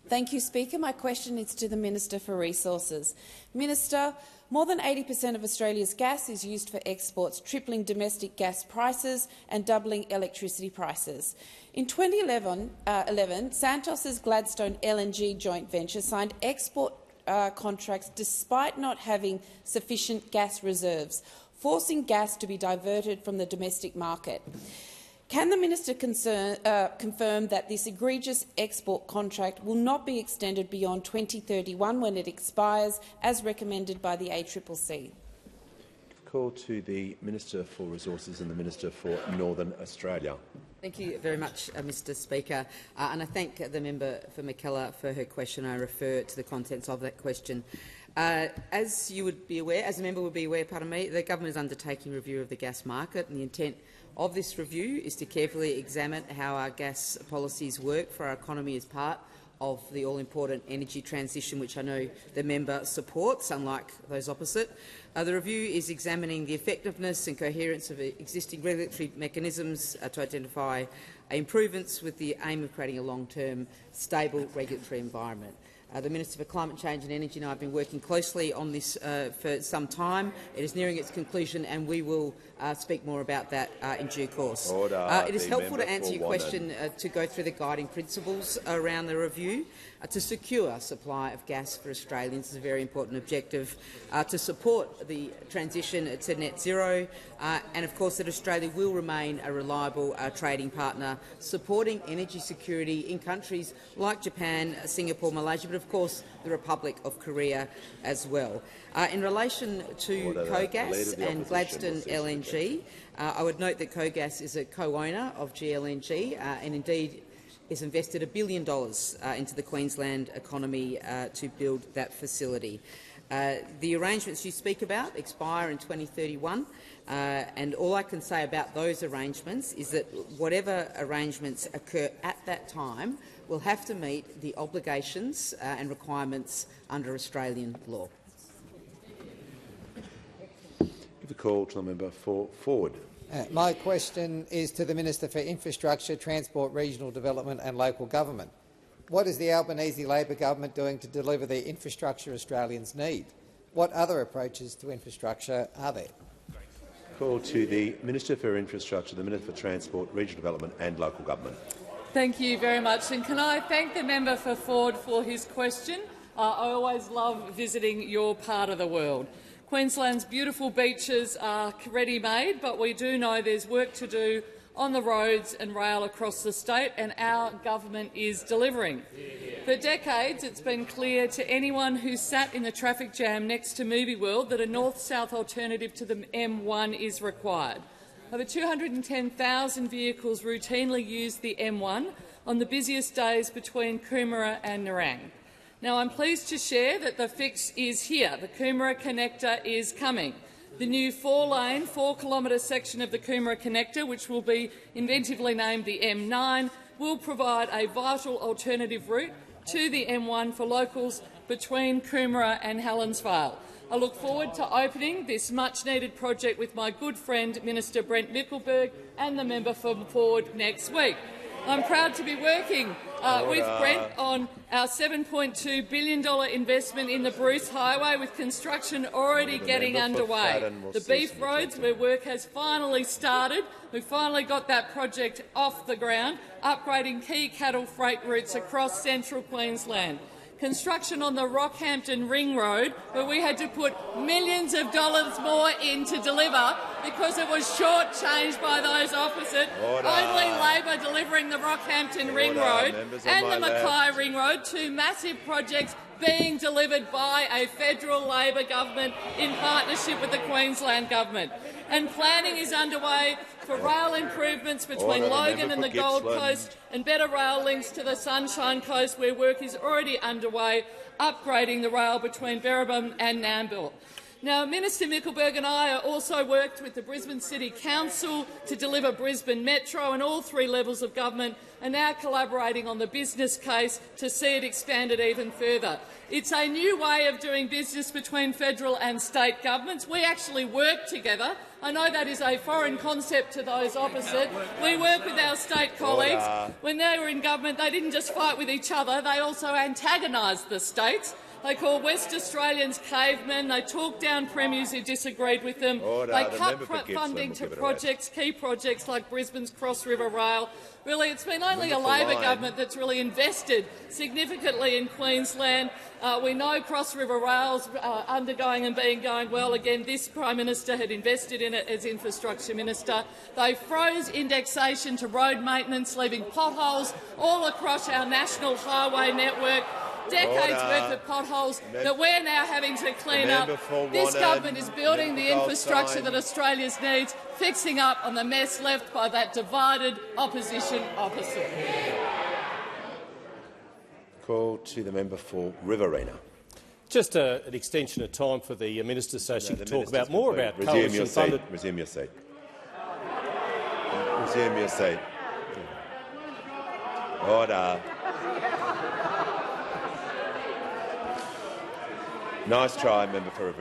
Thank you, Speaker. My question is to the Minister for Resources. Minister, more than 80% of Australia's gas is used for exports, tripling domestic gas prices and doubling electricity prices. In 2011, Santos's Gladstone LNG joint venture signed export contracts despite not having sufficient gas reserves, forcing gas to be diverted from the domestic market. Can the minister confirm that this egregious export contract will not be extended beyond 2031 when it expires, as recommended by the ACCC? Call to the Minister for Resources and the Minister for Northern Australia. Thank you very much, Mr Speaker, and I thank the member for McKellar for her question. I refer to the contents of that question. As you would be aware, as a member would be aware, the government is undertaking review of the gas market, and the intent of this review is to carefully examine how our gas policies work for our economy as part of the all-important energy transition, which I know the member supports, unlike those opposite. The review is examining the effectiveness and coherence of existing regulatory mechanisms to identify improvements with the aim of creating a long-term, stable regulatory environment. The Minister for Climate Change and Energy and I have been working closely on this for some time. It is nearing its conclusion, and we will speak more about that in due course. It is helpful to answer your question to go through the guiding principles around the review. To secure supply of gas for Australians is a very important objective, to support the transition to net zero, and of course that Australia will remain a reliable trading partner, supporting energy security in countries like Japan, Singapore, Malaysia, but of course the Republic of Korea as well. In relation to Cogas and Gladstone LNG, I would note that Cogas is a co-owner of GLNG and indeed has invested $1 billion into the Queensland economy to build that facility. The arrangements you speak about expire in 2031, and all I can say about those arrangements is that whatever arrangements occur at that time will have to meet the obligations and requirements under Australian law. Give the call to the member for Ford. My question is to the Minister for Infrastructure, Transport, Regional Development and Local Government. What is the Albanese Labor government doing to deliver the infrastructure Australians need? What other approaches to infrastructure are there? Call to the Minister for Infrastructure, the Minister for Transport, Regional Development and Local Government. Thank you very much. And can I thank the member for Ford for his question? I always love visiting your part of the world. Queensland's beautiful beaches are ready-made, but we do know there's work to do on the roads and rail across the state, and our government is delivering. For decades, it's been clear to anyone who sat in the traffic jam next to Movie World that a north-south alternative to the M1 is required. Over 210,000 vehicles routinely use the M1 on the busiest days between Coomera and Nerang. Now, I'm pleased to share that the fix is here. The Coomera connector is coming. The new 4-lane, 4-kilometre section of the Coomera Connector, which will be inventively named the M9, will provide a vital alternative route to the M1 for locals between Coomera and Helensvale. I look forward to opening this much-needed project with my good friend Minister Brent Mickelberg and the member from Ford next week. I'm proud to be working with Brent on our $7.2 billion investment in the Bruce Highway, with construction already getting underway. The Beef Roads, where work has finally started. We've finally got that project off the ground, upgrading key cattle freight routes across central Queensland. Construction on the Rockhampton Ring Road, where we had to put millions of dollars more in to deliver because it was shortchanged by those opposite. Only Labor delivering the Rockhampton Ring Road and the Mackay Ring Road, two massive projects being delivered by a federal Labor government in partnership with the Queensland government. And planning is underway for rail improvements between Logan and the Gold Coast and better rail links to the Sunshine Coast, where work is already underway, upgrading the rail between Berribum and Nambour. Now, Minister Mickelberg and I also worked with the Brisbane City Council to deliver Brisbane Metro, and all three levels of government are now collaborating on the business case to see it expanded even further. It's a new way of doing business between federal and state governments. We actually work together. I know that is a foreign concept to those opposite. We work with our state colleagues. When they were in government, they didn't just fight with each other, they also antagonised the states. They called West Australians cavemen. They talked down premiers who disagreed with them. They cut funding to projects, key projects like Brisbane's Cross River Rail. Really, it's been only a Labor government that's really invested significantly in Queensland. We know Cross River Rail's undergoing and going well. Again, this Prime Minister had invested in it as Infrastructure Minister. They froze indexation to road maintenance, leaving potholes all across our national highway network. Decades worth of potholes that we're now having to clean up. This government is building the infrastructure that Australia's needs, fixing up on the mess left by that divided opposition opposite. Call to the member for Riverina. Just an extension of time for the Minister so she can talk about more about coalition-funded. Resume your seat. Resume your seat. Order. Nice try, member for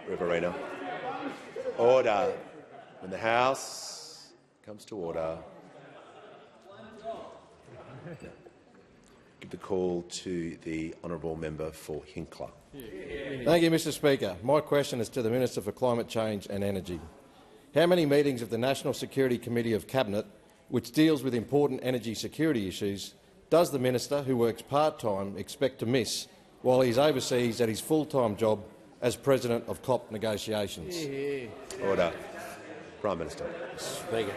Riverina. Order. When the House comes to order, give the call to the honourable member for Hinkler. Thank you, Mr Speaker. My question is to the Minister for Climate Change and Energy. How many meetings of the National Security Committee of Cabinet, which deals with important energy security issues, does the Minister, who works part-time, expect to miss while he is overseas at his full-time job as President of COP negotiations? Order. Prime Minister. Speaker,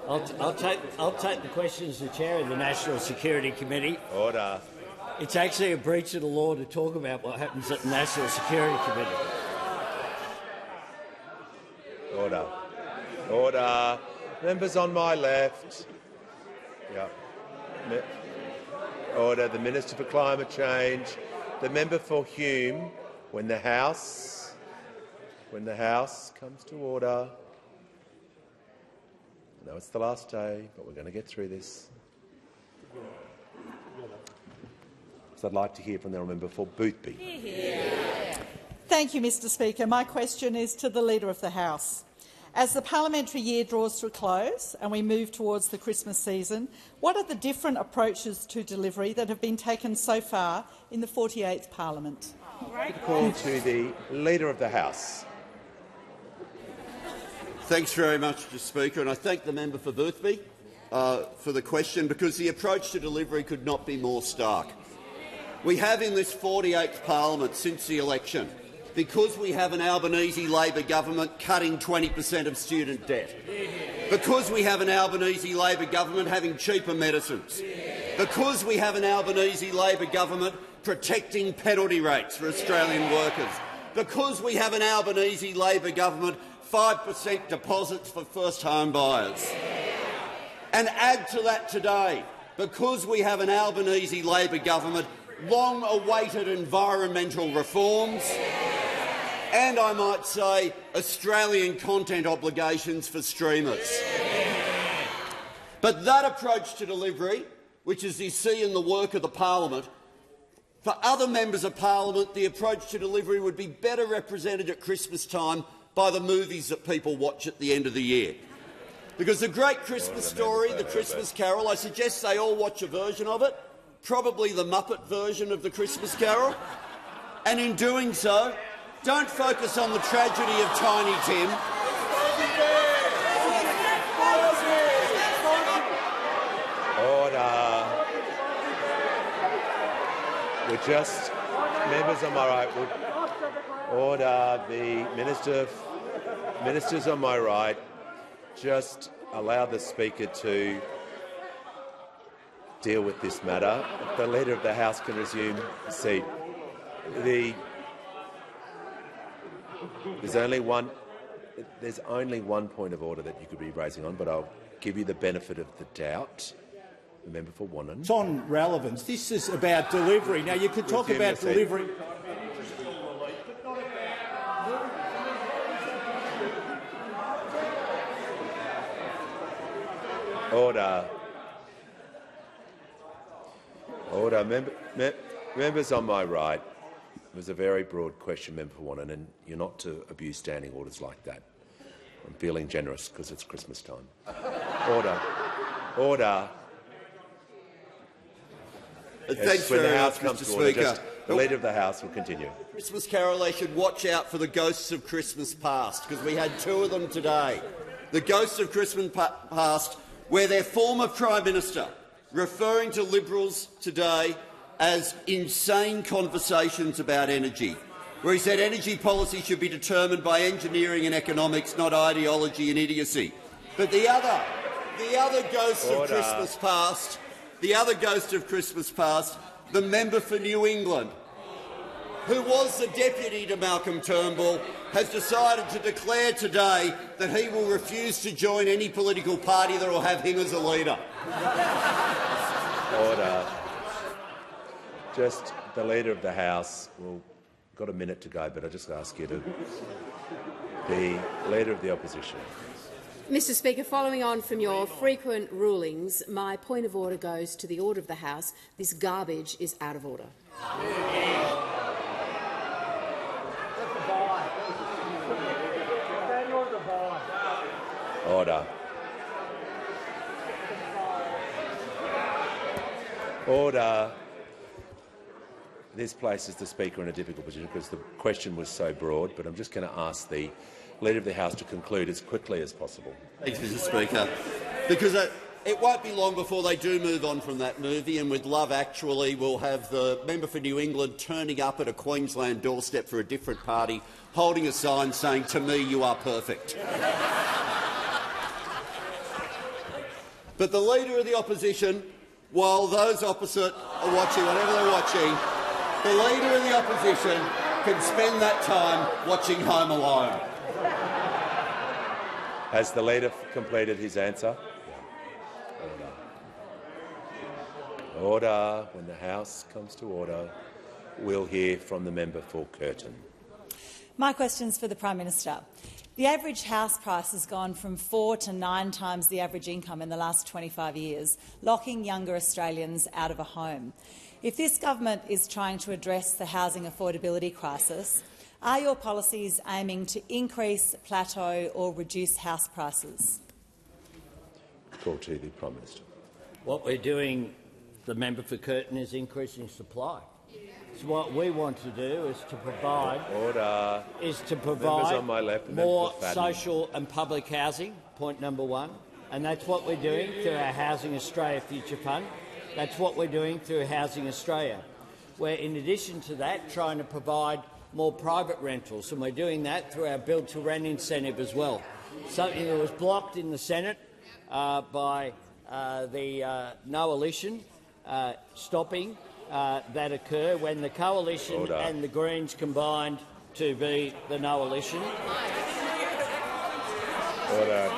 I'll take the question as the chair of the National Security Committee. Order. It's actually a breach of the law to talk about what happens at the National Security Committee. Order. Order. Members on my left. Yeah. Order. The Minister for Climate Change. The member for Hume. When the House comes to order. I know it's the last day, but we're going to get through this. So I'd like to hear from the member for Boothby. Thank you, Mr Speaker. My question is to the Leader of the House. As the parliamentary year draws to a close and we move towards the Christmas season, what are the different approaches to delivery that have been taken so far in the 48th Parliament? Call to the Leader of the House. Thanks very much, Mr Speaker, and I thank the member for Boothby for the question, because the approach to delivery could not be more stark. We have in this 48th Parliament since the election, because we have an Albanese Labor government cutting 20% of student debt, because we have an Albanese Labor government having cheaper medicines, because we have an Albanese Labor government protecting penalty rates for Australian workers, because we have an Albanese Labor government 5% deposits for first home buyers. And add to that today, because we have an Albanese Labor government, long-awaited environmental reforms, and I might say Australian content obligations for streamers. But that approach to delivery, which is you see in the work of the parliament, for other members of parliament, the approach to delivery would be better represented at Christmas time by the movies that people watch at the end of the year. Because the great Christmas story, the Christmas Carol, I suggest they all watch a version of it, probably the Muppet version of the Christmas Carol, and in doing so, don't focus on the tragedy of Tiny Tim. Order. We're just members on my right. Order. The ministers on my right. Just allow the Speaker to deal with this matter. The Leader of the House can resume his seat. There's only one point of order that you could be raising on, but I'll give you the benefit of the doubt. The member for Wannon. It's on relevance. This is about delivery. Now, you could talk about delivery. Order. Order. Members on my right. It was a very broad question, Member for Wannon, and you're not to abuse standing orders like that. I'm feeling generous because it's Christmas time. Order. Order. Thanks when very the House much, comes Mr. to order, Speaker. the Leader of the House will continue. Christmas Carol, they should watch out for the ghosts of Christmas past, because we had two of them today. The ghosts of Christmas past, where their former Prime Minister, referring to Liberals today as insane conversations about energy, where he said energy policy should be determined by engineering and economics, not ideology and idiocy. But the other ghost of Christmas past, the member for New England, who was the deputy to Malcolm Turnbull, has decided to declare today that he will refuse to join any political party that will have him as a leader. Order. Just the Leader of the House. We've got a minute to go, but I just ask you to. The Leader of the Opposition. Mr Speaker, following on from your frequent rulings, my point of order goes to the order of the House. This garbage is out of order. Order. Order. This places the Speaker in a difficult position because the question was so broad, but I'm just going to ask the Leader of the House to conclude as quickly as possible. Thanks, Mr Speaker. Because it won't be long before they do move on from that movie, and with Love Actually we'll have the member for New England turning up at a Queensland doorstep for a different party, holding a sign saying, "To me, you are perfect." But the Leader of the Opposition, while those opposite are watching whatever they're watching, the Leader of the Opposition can spend that time watching Home Alone. Has the Leader completed his answer? Order. Order. When the House comes to order, we'll hear from the member for Curtin. My question is for the Prime Minister. The average house price has gone from 4 to 9 times the average income in the last 25 years, locking younger Australians out of a home. If this government is trying to address the housing affordability crisis, are your policies aiming to increase, plateau or reduce house prices? Call to the Prime Minister. What we're doing, the member for Curtin, is increasing supply. So what we want to do is to provide on my left, more social and public housing, point number one, and that's what we're doing through our Housing Australia Future Fund. That's what we're doing through Housing Australia. We're, in addition to that, trying to provide more private rentals, and we're doing that through our Build to Rent incentive as well, something that was blocked in the Senate by the Coalition stopping that occur when the Coalition and the Greens combined to be the Coalition. Order.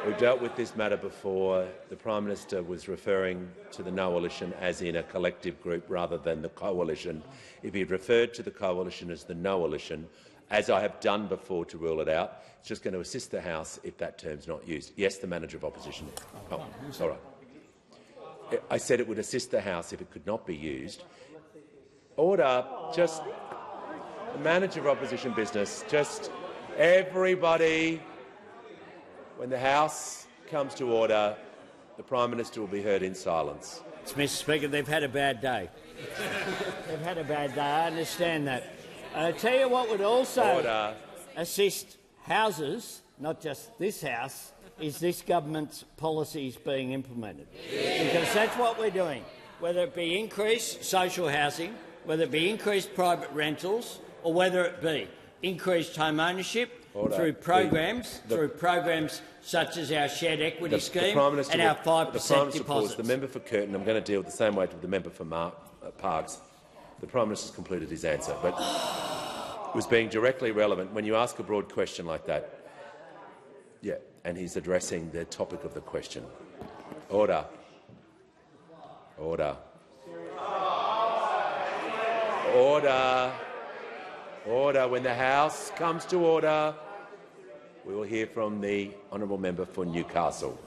We've dealt with this matter before. The Prime Minister was referring to the Coalition as in a collective group rather than the Coalition. If he had referred to the Coalition as the Coalition, as I have done before to rule it out. It's just going to assist the House if that term's not used. Yes, the Manager of Opposition. Oh, all right. I said it would assist the House if it could not be used. Order. Just the Manager of Opposition business. Just everybody. When the House comes to order, the Prime Minister will be heard in silence. Mr. Speaker, they've had a bad day. They've had a bad day. I understand that. I tell you what would also assist houses, not just this House, is this government's policies being implemented. Because that's what we're doing, whether it be increased social housing, whether it be increased private rentals, or whether it be increased home ownership through programs, such as our shared equity scheme and our 5% deposits. The member for Curtin, I'm going to deal the same way with the member for Parkes. The Prime Minister's completed his answer, but it was being directly relevant. When you ask a broad question like that, yeah, and he's addressing the topic of the question. Order. Order. Order. Order. When the House comes to order, we will hear from the honourable member for Newcastle.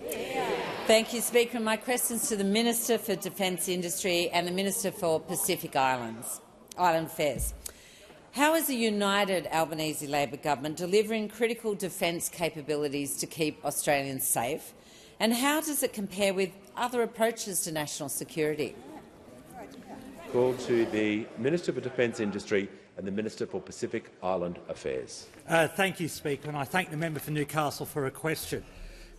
Thank you, Speaker. My question is to the Minister for Defence Industry and the Minister for Pacific Island Affairs. How is a united Albanese Labor government delivering critical defence capabilities to keep Australians safe, and how does it compare with other approaches to national security? Call to the Minister for Defence Industry and the Minister for Pacific Island Affairs. Thank you, Speaker, and I thank the member for Newcastle for her question.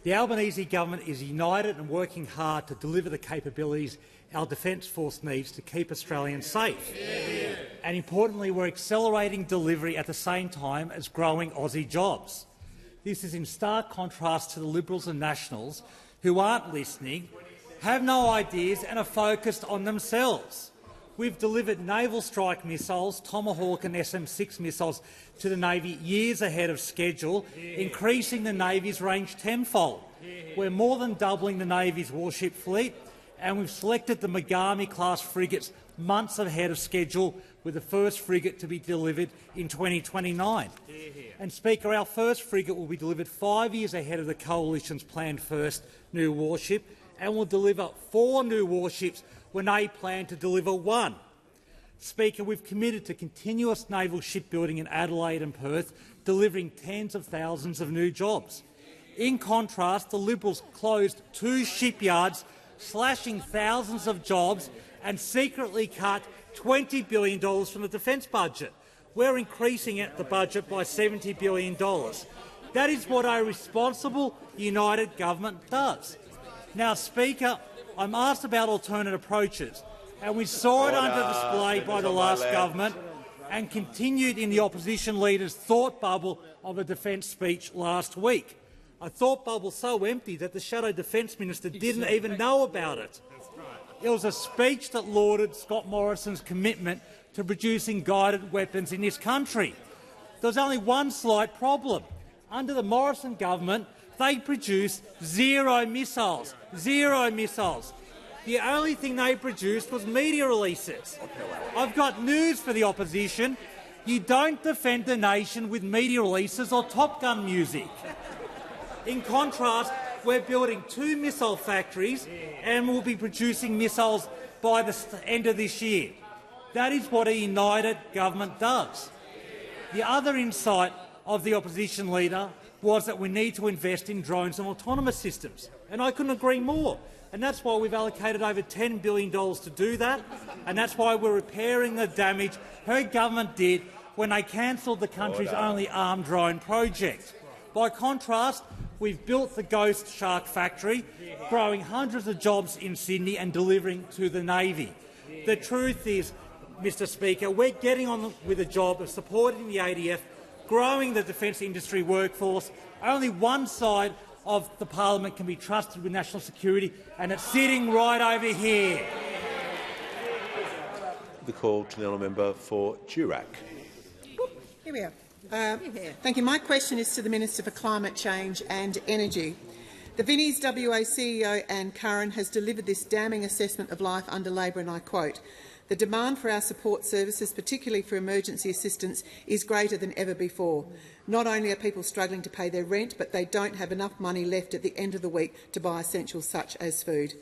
The Albanese government is united and working hard to deliver the capabilities our Defence Force needs to keep Australians safe. Yeah. And importantly, we're accelerating delivery at the same time as growing Aussie jobs. This is in stark contrast to the Liberals and Nationals, who aren't listening, have no ideas and are focused on themselves. We've delivered naval strike missiles, Tomahawk and SM-6 missiles, to the Navy years ahead of schedule, increasing the Navy's range tenfold. We're more than doubling the Navy's warship fleet, and we've selected the Megami-class frigates months ahead of schedule, with the first frigate to be delivered in 2029. And, Speaker, our first frigate will be delivered 5 years ahead of the Coalition's planned first new warship, and will deliver 4 new warships when they plan to deliver 1. Speaker, we've committed to continuous naval shipbuilding in Adelaide and Perth, delivering tens of thousands of new jobs. In contrast, the Liberals closed 2 shipyards, slashing thousands of jobs, and secretly cut $20 billion from the defence budget. We're increasing the budget by $70 billion. That is what a responsible, united government does. Now, Speaker, I'm asked about alternate approaches, and we saw it under display by the last government and continued in the opposition leader's thought bubble of a defence speech last week. A thought bubble so empty that the Shadow Defence Minister didn't even know about it. It was a speech that lauded Scott Morrison's commitment to producing guided weapons in this country. There was only one slight problem. Under the Morrison government, they produced 0 missiles. 0 missiles. The only thing they produced was media releases. I've got news for the opposition. You don't defend the nation with media releases or Top Gun music. In contrast, we're building 2 missile factories and we'll be producing missiles by the end of this year. That is what a united government does. The other insight of the opposition leader was that we need to invest in drones and autonomous systems, and I couldn't agree more. And that's why we've allocated over $10 billion to do that, and that's why we're repairing the damage her government did when they cancelled the country's only armed drone project. By contrast, we've built the Ghost Shark factory, growing hundreds of jobs in Sydney and delivering to the Navy. The truth is, Mr Speaker, we're getting on with the job of supporting the ADF, growing the defence industry workforce. Only one side of the parliament can be trusted with national security, and it's sitting right over here. The call to the honourable member for Durack. Here we are. Thank you. My question is to the Minister for Climate Change and Energy. The Vinnie's WA CEO Anne Curran has delivered this damning assessment of life under Labor, and I quote, The demand for our support services, particularly for emergency assistance, is greater than ever before. Not only are people struggling to pay their rent, but they don't have enough money left at the end of the week to buy essentials such as food.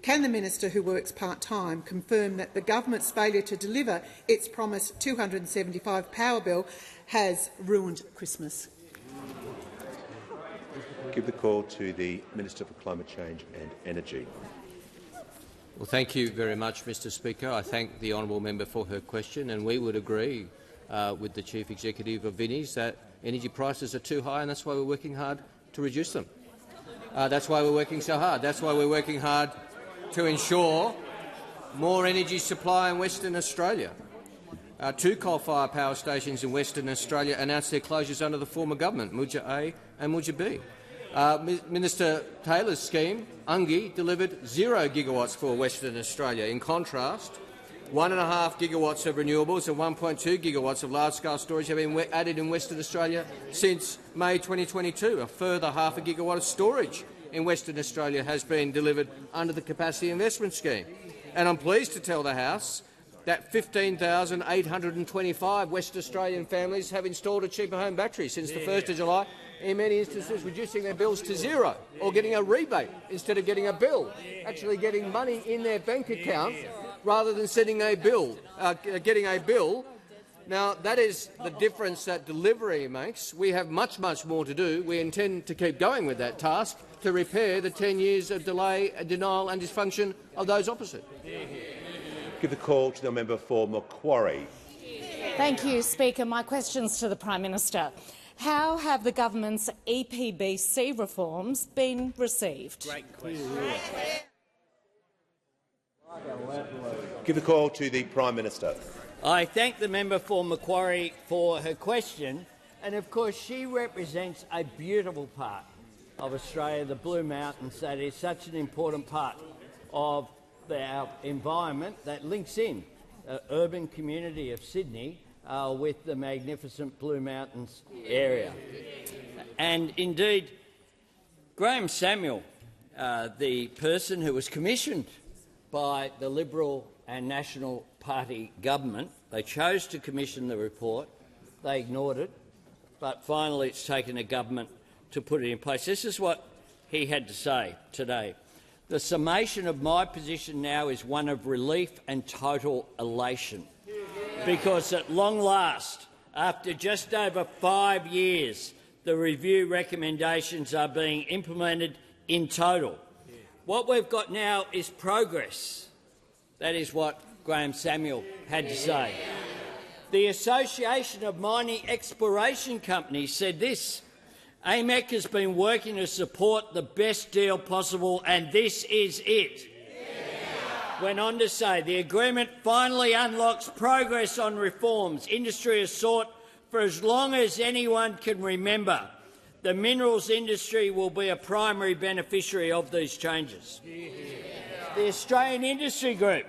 Can the minister, who works part-time, confirm that the government's failure to deliver its promised $275 power bill has ruined Christmas? Give the call to the Minister for Climate Change and Energy. Well, thank you very much, Mr Speaker. I thank the honourable member for her question, and we would agree with the Chief Executive of Byrnes that energy prices are too high, and that's why we're working hard to reduce them. That's why we're working so hard. That's why we're working hard to ensure more energy supply in Western Australia. 2 coal-fired power stations in Western Australia announced their closures under the former government, Muja A and Muja B. Minister Taylor's scheme, UNGI, delivered 0 gigawatts for Western Australia. In contrast, 1.5 gigawatts of renewables and 1.2 gigawatts of large-scale storage have been added in Western Australia since May 2022. A further half a gigawatt of storage in Western Australia has been delivered under the Capacity Investment Scheme. And I'm pleased to tell the House that 15,825 West Australian families have installed a cheaper home battery since the 1st of July, in many instances reducing their bills to 0 or getting a rebate instead of getting a bill, actually getting money in their bank account rather than sending a bill, getting a bill. Now, that is the difference that delivery makes. We have much, much more to do. We intend to keep going with that task to repair the 10 years of delay, denial and dysfunction of those opposite. Give the call to the member for Macquarie. Thank you, Speaker. My question's to the Prime Minister. How have the government's EPBC reforms been received? Great question. Give the call to the Prime Minister. I thank the member for Macquarie for her question, and of course she represents a beautiful part of Australia, the Blue Mountains, that is such an important part of our environment that links in the urban community of Sydney with the magnificent Blue Mountains area. And indeed, Graham Samuel, the person who was commissioned by the Liberal and National Party government, they chose to commission the report, they ignored it, but finally it's taken a government to put it in place. This is what he had to say today. The summation of my position now is one of relief and total elation, because at long last, after just over 5 years, the review recommendations are being implemented in total. What we've got now is progress. That is what Graham Samuel had to say. The Association of Mining Exploration Companies said this: AMEC has been working to support the best deal possible, and this is it. Went on to say the agreement finally unlocks progress on reforms industry has sought for as long as anyone can remember. The minerals industry will be a primary beneficiary of these changes. The Australian Industry Group,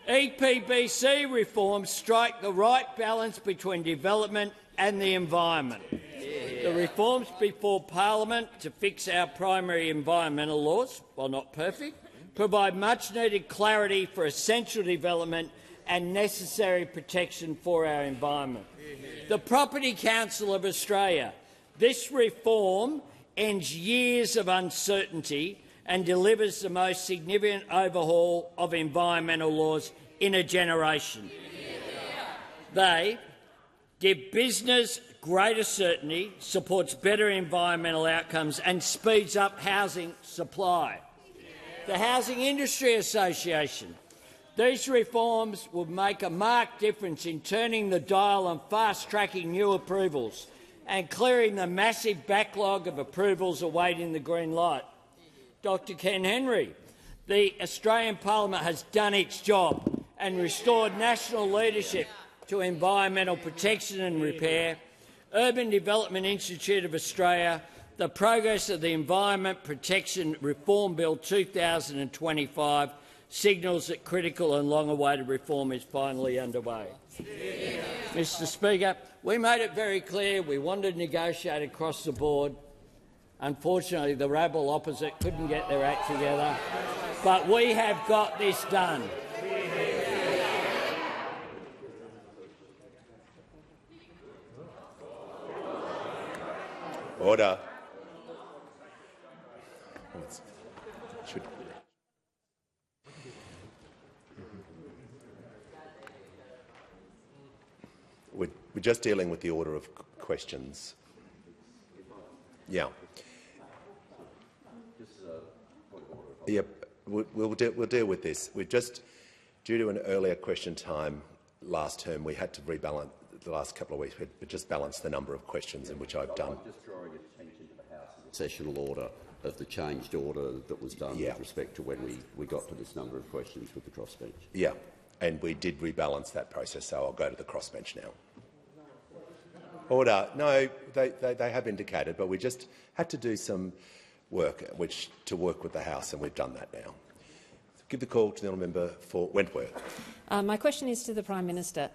EPBC reforms strike the right balance between development and the environment. The reforms before Parliament to fix our primary environmental laws, while not perfect, provide much-needed clarity for essential development and necessary protection for our environment. The Property Council of Australia. This reform ends years of uncertainty and delivers the most significant overhaul of environmental laws in a generation. They give business greater certainty, supports better environmental outcomes and speeds up housing supply. The Housing Industry Association. These reforms will make a marked difference in turning the dial on fast-tracking new approvals and clearing the massive backlog of approvals awaiting the green light. Dr Ken Henry, the Australian Parliament has done its job and restored national leadership to environmental protection and repair. Urban Development Institute of Australia, the progress of the Environment Protection Reform Bill 2025 signals that critical and long-awaited reform is finally underway. Mr Speaker, we made it very clear we wanted to negotiate across the board. Unfortunately, the rabble opposite couldn't get their act together, but we have got this done. Order. We're just dealing with the order of questions. Yeah. Yeah, we'll deal with this. We're just, due to an earlier question time last term, we had to rebalance the last couple of weeks. We just balanced the number of questions, in which I've done. I'm just drawing attention to the House sessional order of the changed order that was done with respect to when we got to this number of questions with the crossbench. Yeah, and we did rebalance that process, so I'll go to the crossbench now. Order. No, they have indicated, but we just had to do some work to work with the House, and we've done that now. Give the call to the honourable member for Wentworth. My question is to the Prime Minister.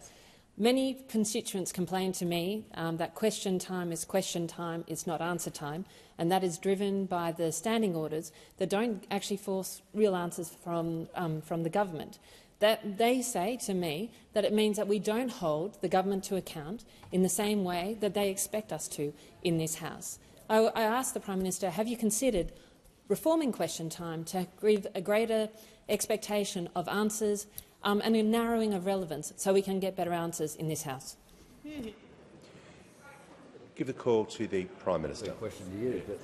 Many constituents complain to me that question time, it's not answer time, and that is driven by the standing orders that don't actually force real answers from the government. That they say to me that it means that we don't hold the government to account in the same way that they expect us to in this House. I asked the Prime Minister, have you considered reforming question time to give a greater expectation of answers and a narrowing of relevance so we can get better answers in this House? Give the call to the Prime Minister. Good question to you, but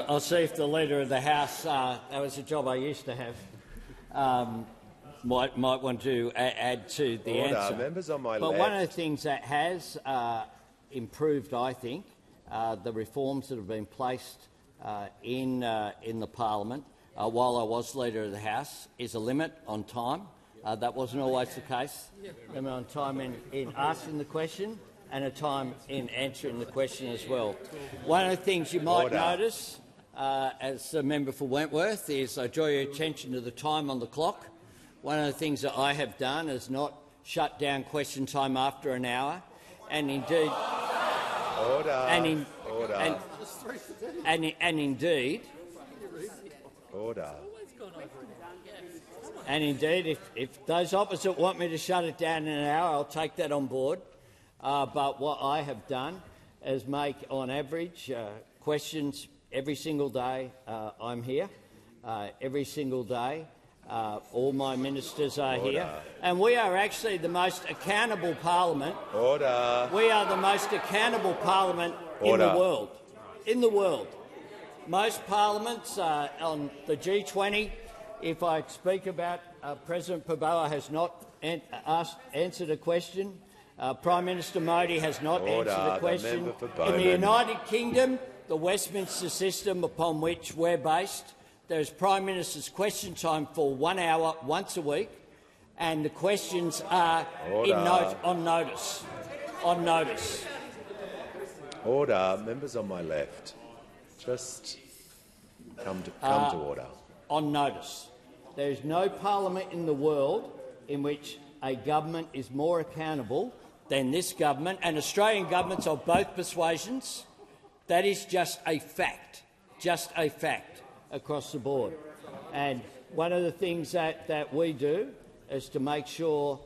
I'll see if the Leader of the House, that was a job I used to have, might want to add to the answer. Members on my but left. One of the things that has improved, I think, the reforms that have been placed in the Parliament while I was Leader of the House is a limit on time. That wasn't always the case. Limit on time in asking the question and a time in answering the question as well. One of the things you might notice as a member for Wentworth is I draw your attention to the time on the clock. One of the things that I have done is not shut down question time after an hour, and indeed, and indeed, if those opposite want me to shut it down in an hour, I'll take that on board. But what I have done is make, on average, questions every single day. I'm here every single day. All my ministers are here, and we are actually the most accountable parliament. We are the most accountable parliament in the world. In the world, most parliaments on the G20. If I speak about President Paboa has not answered a question. Prime Minister Modi has not answered a question. In the United Kingdom, the Westminster system upon which we're based, there's Prime Minister's question time for 1 hour once a week, and the questions are on notice. On notice. Order. Members on my left, just come to order. On notice. There is no parliament in the world in which a government is more accountable than this government, and Australian governments of both persuasions. That is just a fact across the board. And one of the things that we do is to make sure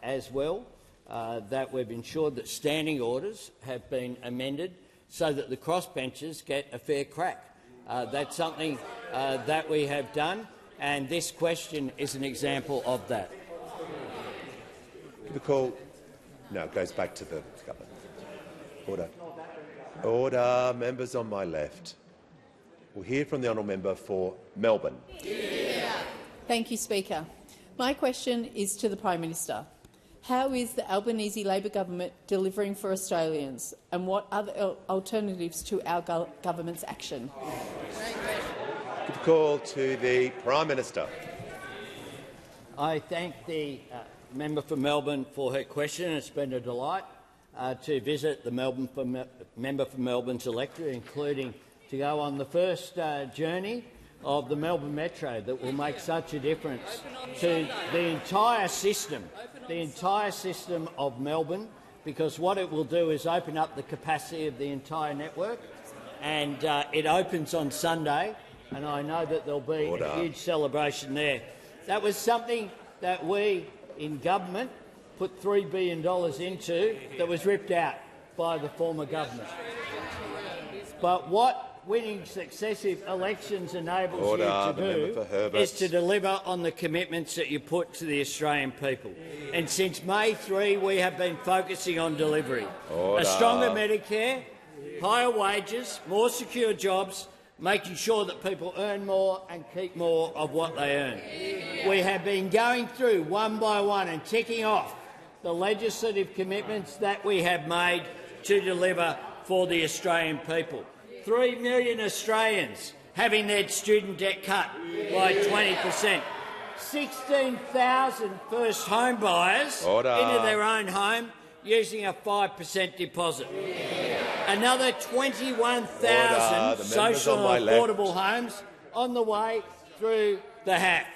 as well that we've ensured that standing orders have been amended so that the crossbenchers get a fair crack. That's something that we have done, and this question is an example of that. Give the call. No, it goes back to the government. Order. Order. Members on my left. We'll hear from the honourable member for Melbourne. Thank you, Speaker. My question is to the Prime Minister. How is the Albanese Labor government delivering for Australians, and what are the alternatives to our government's action? Give the call to the Prime Minister. I thank the member for Melbourne for her question. It's been a delight to visit the member for Melbourne's electorate, including to go on the first journey of the Melbourne Metro that will make such a difference to the entire system of Melbourne, because what it will do is open up the capacity of the entire network, and it opens on Sunday, and I know that there'll be a huge celebration there. That was something that we in government put $3 billion into that was ripped out by the former government. But what winning successive elections enables you to do is to deliver on the commitments that you put to the Australian people. And since May 3, we have been focusing on delivery. A stronger Medicare, higher wages, more secure jobs, making sure that people earn more and keep more of what they earn. We have been going through one by one and ticking off the legislative commitments that we have made to deliver for the Australian people. 3 million Australians having their student debt cut by 20%. 16,000 first home buyers into their own home using a 5% deposit. Another 21,000 social and affordable homes on the way through the HAF.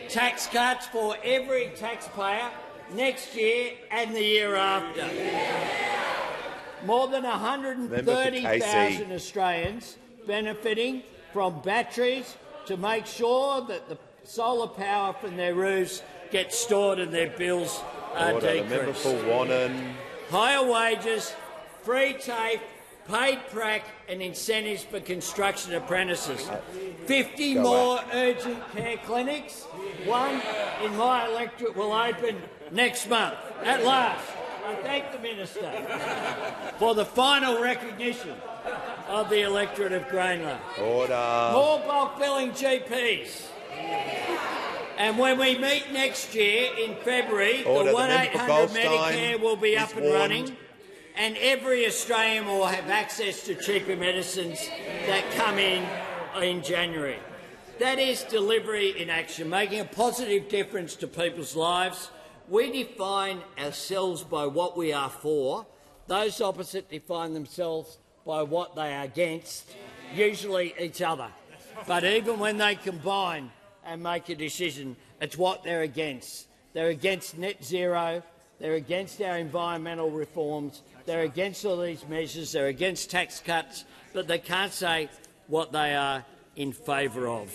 Tax cuts for every taxpayer next year and the year after. More than 130,000 Australians benefiting from batteries to make sure that the solar power from their roofs gets stored and their bills are decreased. Higher wages, free TAFE, paid prac and incentives for construction apprentices. 50 more urgent care clinics. One in my electorate will open next month. At last, I thank the Minister for the final recognition of the electorate of Greenland. More bulk billing GPs. And when we meet next year in February, the 1-800 Medicare will be up and running, and every Australian will have access to cheaper medicines that come in January. That is delivery in action, making a positive difference to people's lives. We define ourselves by what we are for. Those opposite define themselves by what they are against, usually each other. But even when they combine and make a decision, it's what they're against. They're against net zero, they're against our environmental reforms, they're against all these measures, they're against tax cuts, but they can't say what they are in favour of.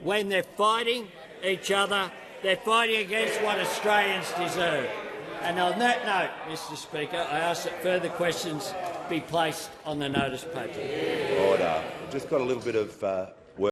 When they're fighting each other, they're fighting against what Australians deserve. And on that note, Mr Speaker, I ask that further questions be placed on the notice paper. Order. We've just got a little bit of